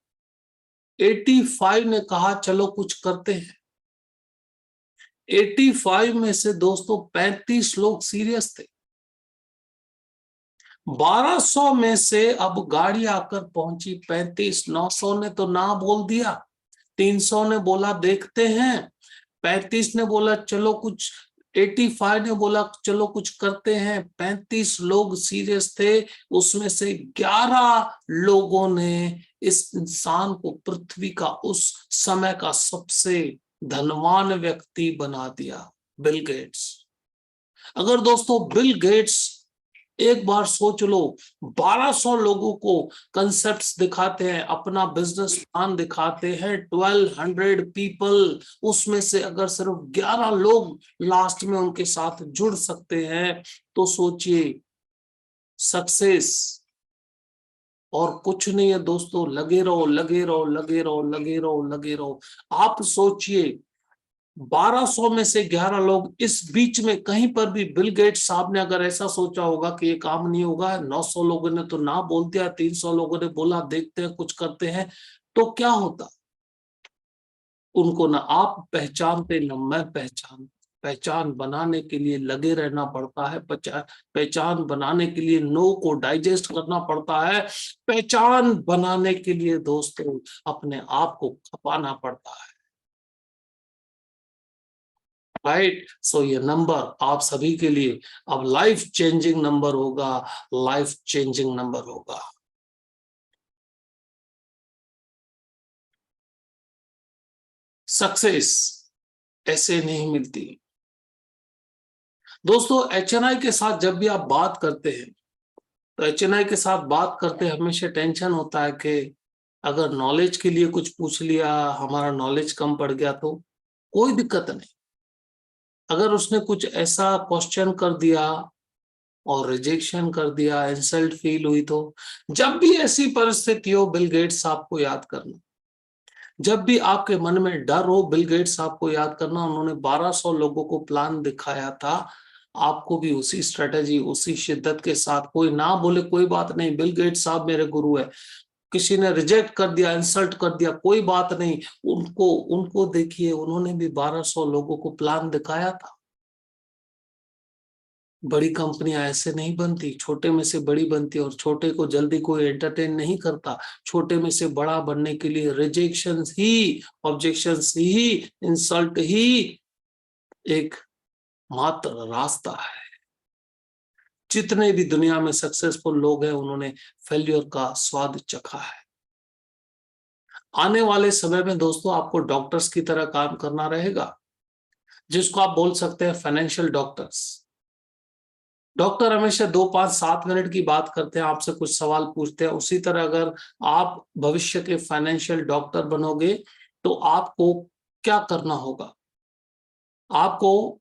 85 ने कहा चलो कुछ करते हैं। 85 में से दोस्तों 35 लोग सीरियस थे। 1200 में से अब गाड़ी आकर पहुंची 35, 900 ने तो ना बोल दिया, 300 ने बोला देखते हैं, 35 ने बोला चलो कुछ, 85 ने बोला चलो कुछ करते हैं, 35 लोग सीरियस थे। उसमें से 11 लोगों ने इस इंसान को पृथ्वी का उस समय का सबसे धनवान व्यक्ति बना दिया, बिल गेट्स। अगर दोस्तों बिल गेट्स, एक बार सोच लो, 1200 लोगों को कंसेप्ट्स दिखाते हैं, अपना बिजनेस प्लान दिखाते हैं, 1200 पीपल, उसमें से अगर सिर्फ 11 लोग लास्ट में उनके साथ जुड़ सकते हैं, तो सोचिए सक्सेस और कुछ नहीं है दोस्तों। लगे रहो, लगे रहो, लगे रहो, लगे रहो, लगे रहो। आप सोचिए 1200 में से 11 लोग, इस बीच में कहीं पर भी बिल गेट्स साहब ने अगर ऐसा सोचा होगा कि ये काम नहीं होगा, 900 लोगों ने तो ना बोल दिया, 300 लोगों ने बोला देखते हैं कुछ करते हैं, तो क्या होता? उनको ना आप पहचानते न मैं पहचान। पहचान बनाने के लिए लगे रहना पड़ता है, पहचान बनाने के लिए नो को डाइजेस्ट करना पड़ता है, पहचान बनाने के लिए दोस्तों अपने आप को खपाना पड़ता है। राइट, सो ये नंबर आप सभी के लिए अब लाइफ चेंजिंग नंबर होगा, लाइफ चेंजिंग नंबर होगा। सक्सेस ऐसे नहीं मिलती दोस्तों। एचएनआई के साथ जब भी आप बात करते हैं, तो एचएनआई के साथ बात करते हमेशा टेंशन होता है कि अगर नॉलेज के लिए कुछ पूछ लिया, हमारा नॉलेज कम पड़ गया तो कोई दिक्कत नहीं। अगर उसने कुछ ऐसा क्वेश्चन कर दिया और रिजेक्शन कर दिया, इंसल्ट फील हुई, तो जब भी ऐसी परिस्थिति हो बिल गेट्स साहब को याद करना। जब भी आपके मन में डर हो बिल गेट्स साहब को याद करना। उन्होंने 1200 लोगों को प्लान दिखाया था, आपको भी उसी स्ट्रेटेजी, उसी शिद्दत के साथ, कोई ना बोले कोई बात नहीं, बिल गेट्स साहब मेरे गुरु है, किसी ने रिजेक्ट कर दिया, इंसल्ट कर दिया, कोई बात नहीं, उनको उनको देखिए, उन्होंने भी 1200 लोगों को प्लान दिखाया था। बड़ी कंपनियां ऐसे नहीं बनती, छोटे में से बड़ी बनती है, और छोटे को जल्दी कोई एंटरटेन नहीं करता। छोटे में से बड़ा बनने के लिए रिजेक्शन ही, ऑब्जेक्शन ही, इंसल्ट ही एक मात्र रास्ता है। जितने भी दुनिया में सक्सेसफुल लोग हैं, उन्होंने फेल्योर का स्वाद चखा है। आने वाले समय में दोस्तों आपको डॉक्टर्स की तरह काम करना रहेगा, जिसको आप बोल सकते हैं फाइनेंशियल डॉक्टर्स। डॉक्टर हमेशा 2, 5, 7 मिनट की बात करते हैं, आपसे कुछ सवाल पूछते हैं। उसी तरह अगर आप भविष्य के फाइनेंशियल डॉक्टर बनोगे, तो आपको क्या करना होगा? आपको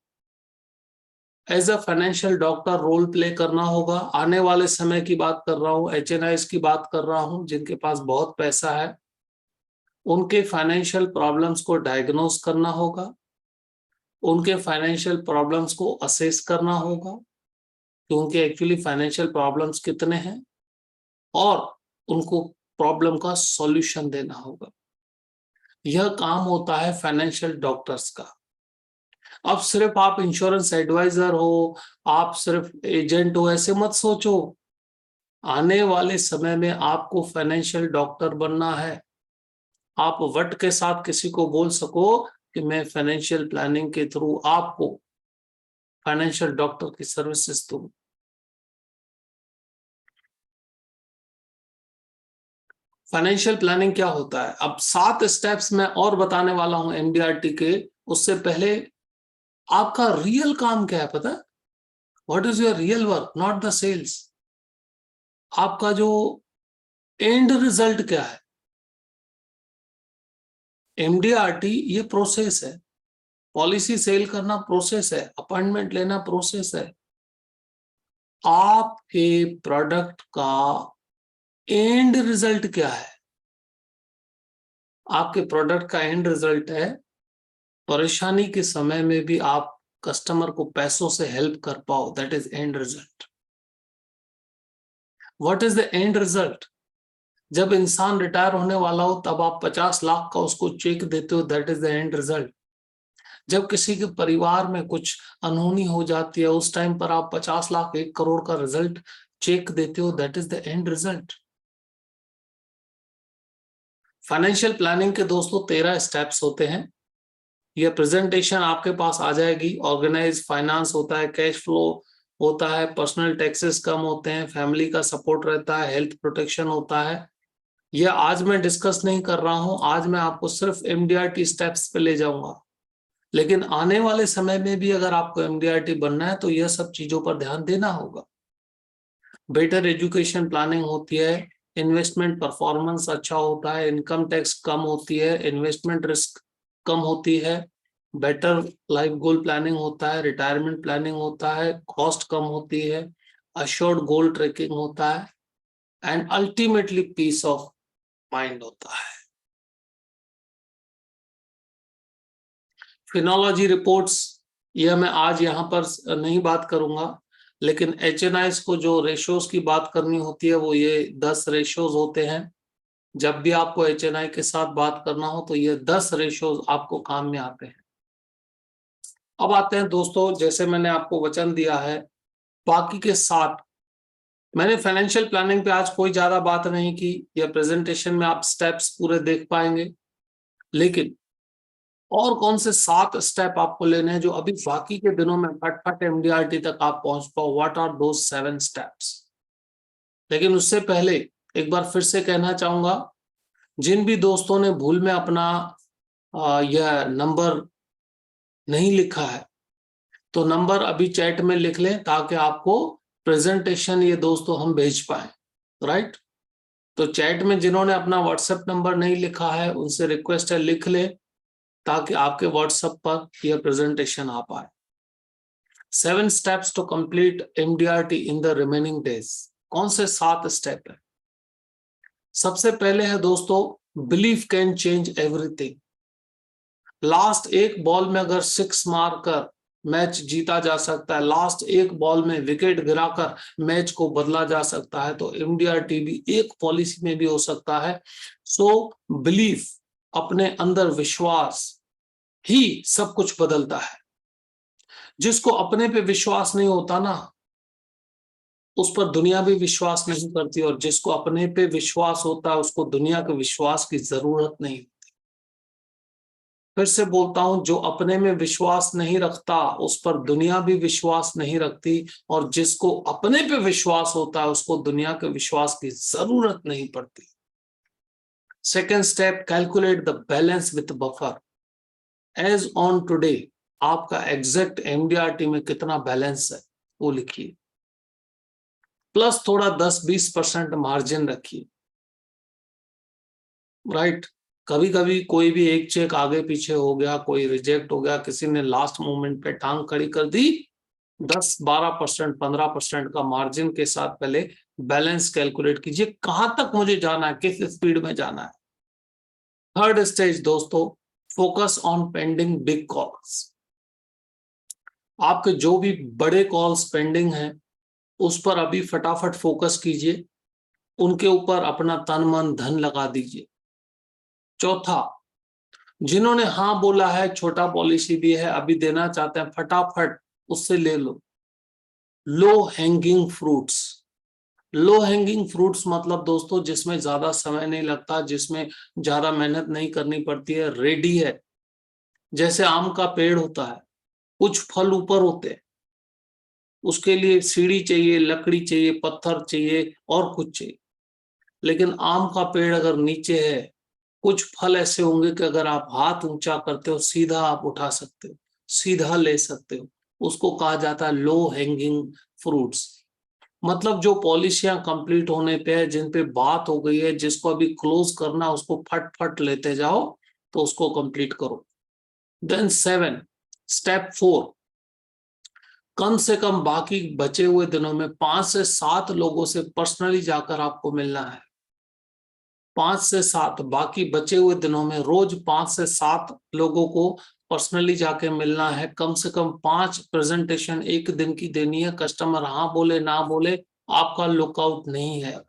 as a financial doctor role play करना होगा। आने वाले समय की बात कर रहा हूँ, HNIs की बात कर रहा हूँ, जिनके पास बहुत पैसा है। उनके फाइनेंशियल प्रॉब्लम्स को डायग्नोस करना होगा, उनके फाइनेंशियल प्रॉब्लम्स को असेस करना होगा कि उनके एक्चुअली फाइनेंशियल प्रॉब्लम्स कितने हैं, और उनको प्रॉब्लम का सॉल्यूशन देना होगा। यह काम होता है फाइनेंशियल डॉक्टर्स का। अब सिर्फ आप इंश्योरेंस एडवाइजर हो, आप सिर्फ एजेंट हो, ऐसे मत सोचो। आने वाले समय में आपको फाइनेंशियल डॉक्टर बनना है। आप वट के साथ किसी को बोल सको कि मैं फाइनेंशियल प्लानिंग के थ्रू आपको फाइनेंशियल डॉक्टर की सर्विसेज दूं। फाइनेंशियल प्लानिंग क्या होता है? अब 7 स्टेप्स मैं और बताने वाला हूं MDRT के। उससे पहले आपका रियल काम क्या है पता है? What is your real work, not the sales. आपका जो एंड रिजल्ट क्या है? MDRT ये प्रोसेस है, पॉलिसी सेल करना प्रोसेस है, अपॉइंटमेंट लेना प्रोसेस है। आपके प्रोडक्ट का एंड रिजल्ट क्या है? आपके प्रोडक्ट का एंड रिजल्ट है परेशानी के समय में भी आप कस्टमर को पैसों से हेल्प कर पाओ। That is and result. What is the end result? जब इंसान रिटायर होने वाला हो तब आप 50 लाख का उसको चेक देते हो, that is the end result. जब किसी के परिवार में कुछ अनहोनी हो जाती है, उस टाइम पर आप 50 लाख 1 करोड़ का रिजल्ट चेक देते हो, that is the end result. Financial planning के दोस्तों 13 स्टेप्स होते हैं। यह प्रेजेंटेशन आपके पास आ जाएगी। ऑर्गेनाइज फाइनेंस होता है, कैश फ्लो होता है, पर्सनल टैक्सेस कम होते हैं, फैमिली का सपोर्ट रहता है, हेल्थ प्रोटेक्शन होता है। यह आज मैं डिस्कस नहीं कर रहा हूं, आज मैं आपको सिर्फ MDRT स्टेप्स पे ले जाऊंगा। लेकिन आने वाले समय में भी अगर आपको MDRT बनना है तो यह सब चीजों पर ध्यान देना होगा। बेटर एजुकेशन प्लानिंग होती है, इन्वेस्टमेंट परफॉर्मेंस अच्छा होता है, इनकम टैक्स कम होती है, इन्वेस्टमेंट रिस्क कम होती है, बेटर लाइफ गोल प्लानिंग होता है, रिटायरमेंट प्लानिंग होता है, कॉस्ट कम होती है, अश्योर्ड गोल ट्रैकिंग होता है, and ultimately peace of mind होता है। फिनोलॉजी रिपोर्ट्स, यह मैं आज यहाँ पर नहीं बात करूंगा, लेकिन HNIs को जो रेशोज की बात करनी होती है वो ये 10 रेशोज होते हैं। जब भी आपको HNI के साथ बात करना हो तो ये 10 रेशोज आपको काम में आते हैं। अब आते हैं दोस्तों, जैसे मैंने आपको वचन दिया है, बाकी के 7, मैंने फाइनेंशियल प्लानिंग पे आज कोई ज्यादा बात नहीं की। यह प्रेजेंटेशन में आप स्टेप्स पूरे देख पाएंगे, लेकिन और कौन से 7 स्टेप आपको लेने हैं जो अभी बाकी के दिनों में फटफट MDRT तक आप पहुंच पाओ। What are those 7 steps? लेकिन उससे पहले एक बार फिर से कहना चाहूंगा, जिन भी दोस्तों ने भूल में अपना यह नंबर नहीं लिखा है तो नंबर अभी चैट में लिख लें, ताकि आपको प्रेजेंटेशन ये दोस्तों हम भेज पाए। राइट? तो चैट में जिन्होंने अपना व्हाट्सएप नंबर नहीं लिखा है उनसे रिक्वेस्ट है लिख ले, ताकि आपके व्हाट्सएप पर यह प्रेजेंटेशन आ पाए। 7 steps to complete MDRT in the remaining days। कौन से 7 स्टेप है? सबसे पहले है दोस्तों, belief can change everything. Last एक बॉल में अगर 6 मारकर मैच जीता जा सकता है, लास्ट एक बॉल में विकेट गिराकर मैच को बदला जा सकता है, तो MDRT भी एक पॉलिसी में भी हो सकता है। सो बिलीफ, अपने अंदर विश्वास ही सब कुछ बदलता है। जिसको अपने पे विश्वास नहीं होता ना, उस पर दुनिया भी विश्वास नहीं करती, और जिसको अपने पे विश्वास होता है उसको दुनिया के विश्वास की जरूरत नहीं। फिर से बोलता हूं, जो अपने में विश्वास नहीं रखता उस पर दुनिया भी विश्वास नहीं रखती, और जिसको अपने पे विश्वास होता है उसको दुनिया के विश्वास की जरूरत नहीं पड़ती। Second step, calculate the balance with buffer. As on today आपका एग्जैक्ट MDRT में कितना बैलेंस है वो लिखिए, प्लस थोड़ा 10-20% मार्जिन रखिए। राइट? कभी कभी कोई भी एक चेक आगे पीछे हो गया, कोई रिजेक्ट हो गया, किसी ने लास्ट मोमेंट पे टांग खड़ी कर दी, 10-12%, 15% का मार्जिन के साथ पहले बैलेंस कैलकुलेट कीजिए, कहां तक मुझे जाना है, किस स्पीड में जाना है। थर्ड स्टेज दोस्तों, focus on pending big calls. आपके जो भी बड़े कॉल्स पेंडिंग हैं उस पर अभी फटाफट फोकस कीजिए, उनके ऊपर अपना तन मन धन लगा दीजिए। चौथा, जिन्होंने हाँ बोला है, छोटा पॉलिसी भी है, अभी देना चाहते हैं, फटाफट उससे ले लो। Low hanging fruits. Low hanging fruits मतलब दोस्तों जिसमें ज्यादा समय नहीं लगता, जिसमें ज्यादा मेहनत नहीं करनी पड़ती है, रेडी है। जैसे आम का पेड़ होता है, कुछ फल ऊपर होते हैं, उसके लिए सीढ़ी चाहिए, लकड़ी चाहिए, पत्थर चाहिए और कुछ चाहिए। लेकिन आम का पेड़ अगर नीचे है, कुछ फल ऐसे होंगे कि अगर आप हाथ ऊंचा करते हो सीधा आप उठा सकते हो, सीधा ले सकते हो। उसको कहा जाता है लो हैंगिंग फ्रूट्स। मतलब जो पॉलिसियां कंप्लीट होने पे है, जिन पे बात हो गई है, जिसको अभी क्लोज करना, उसको फट फट लेते जाओ, तो उसको कंप्लीट करो। देन 7, स्टेप 4, कम से कम बाकी बचे हुए दिनों में 5 से 7 लोगों से पर्सनली जाकर आपको मिलना है। 5 से 7 बाकी बचे हुए दिनों में रोज 5 से 7 लोगों को पर्सनली जाके मिलना है। कम से कम 5 प्रेजेंटेशन एक दिन की देनी है। कस्टमर हाँ बोले ना बोले, आपका लुकआउट नहीं है।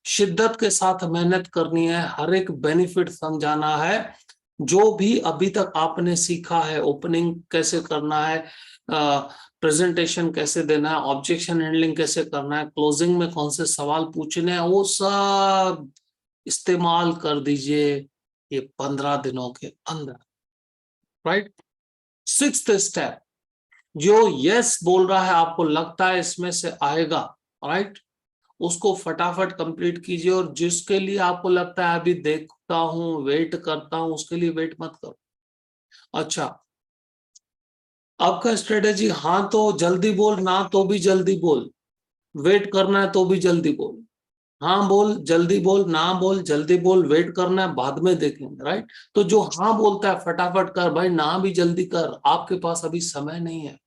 शिद्दत के साथ मेहनत करनी है, हर एक बेनिफिट समझाना है। जो भी अभी तक आपने सीखा है, ओपनिंग कैसे करना है, प्रेजेंटेशन कैसे देना है, ऑब्जेक्शन हैंडलिंग कैसे करना है, क्लोजिंग में कौन से सवाल पूछने हैं, वो सब इस्तेमाल कर दीजिए ये 15 दिनों के अंदर। राइट। 6th स्टेप, जो यस बोल रहा है, आपको लगता है इसमें से आएगा, राइट, उसको फटाफट कंप्लीट कीजिए। और जिसके लिए आपको लगता है अभी देखता हूं, वेट करता हूं, उसके लिए वेट मत करो। अच्छा, आपका स्ट्रेटेजी, हाँ तो जल्दी बोल, ना तो भी जल्दी बोल, वेट करना है तो भी जल्दी बोल। हाँ बोल, जल्दी बोल, ना बोल, जल्दी बोल, वेट करना है बाद में देखेंगे, राइट। तो जो हाँ बोलता है फटाफट कर भाई, ना भी जल्दी कर, आपके पास अभी समय नहीं है,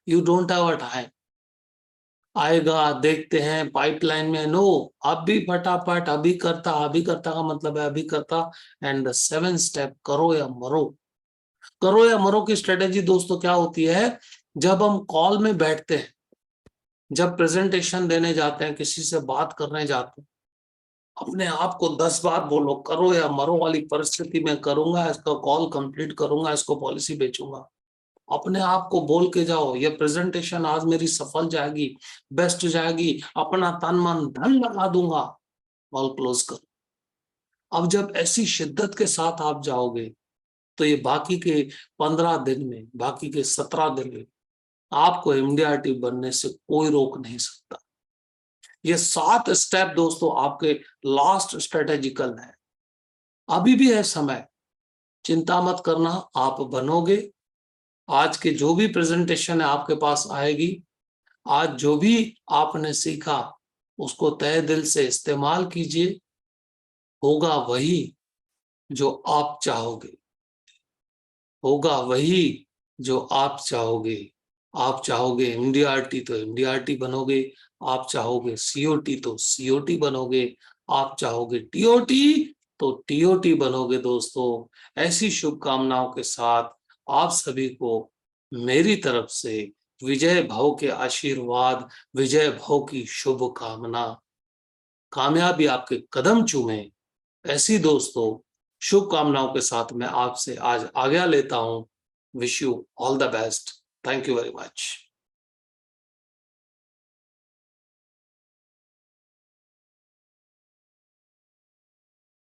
you don't have a time. आएगा देखते हैं पाइपलाइन में, नो, अभी फटाफट, अभी करता, अभी करता का मतलब है अभी करता। एंड द 7th स्टेप, करो या मरो। करो या मरो की स्ट्रेटेजी दोस्तों क्या होती है, जब हम कॉल में बैठते हैं, जब प्रेजेंटेशन देने जाते हैं, किसी से बात करने जाते हैं, अपने आप को 10 बार बोलो, करो या मरो वाली परिस्थिति में करूंगा, इसका कॉल कंप्लीट करूंगा, इसको पॉलिसी बेचूंगा। अपने आप को बोल के जाओ, ये प्रेजेंटेशन आज मेरी सफल जाएगी, बेस्ट जाएगी, अपना तन मन धन लगा दूंगा, कॉल क्लोज कर। अब जब ऐसी शिद्दत के साथ आप जाओगे, तो ये बाकी के 15 दिन में, बाकी के 17 दिन में आपको एमडीआरटी बनने से कोई रोक नहीं सकता। ये 7 स्टेप दोस्तों आपके लास्ट स्ट्रेटेजिकल है। अभी भी है समय, चिंता मत करना, आप बनोगे। आज के जो भी प्रेजेंटेशन है आपके पास आएगी। आज जो भी आपने सीखा उसको तहे दिल से इस्तेमाल कीजिए, होगा वही जो आप चाहोगे, होगा वही जो आप चाहोगे। आप चाहोगे एमडीआरटी तो एमडीआरटी बनोगे, आप चाहोगे सीओटी तो सीओटी बनोगे, आप चाहोगे टीओटी तो टीओटी बनोगे। दोस्तों, ऐसी शुभकामनाओं के साथ आप सभी को मेरी तरफ से विजय भव के आशीर्वाद, विजय भव की शुभकामना। कामयाबी आपके कदम चूमे, ऐसी दोस्तों शुभकामनाओं के साथ मैं आपसे आज आज्ञा लेता हूं। Wish you all the best. Thank you very much.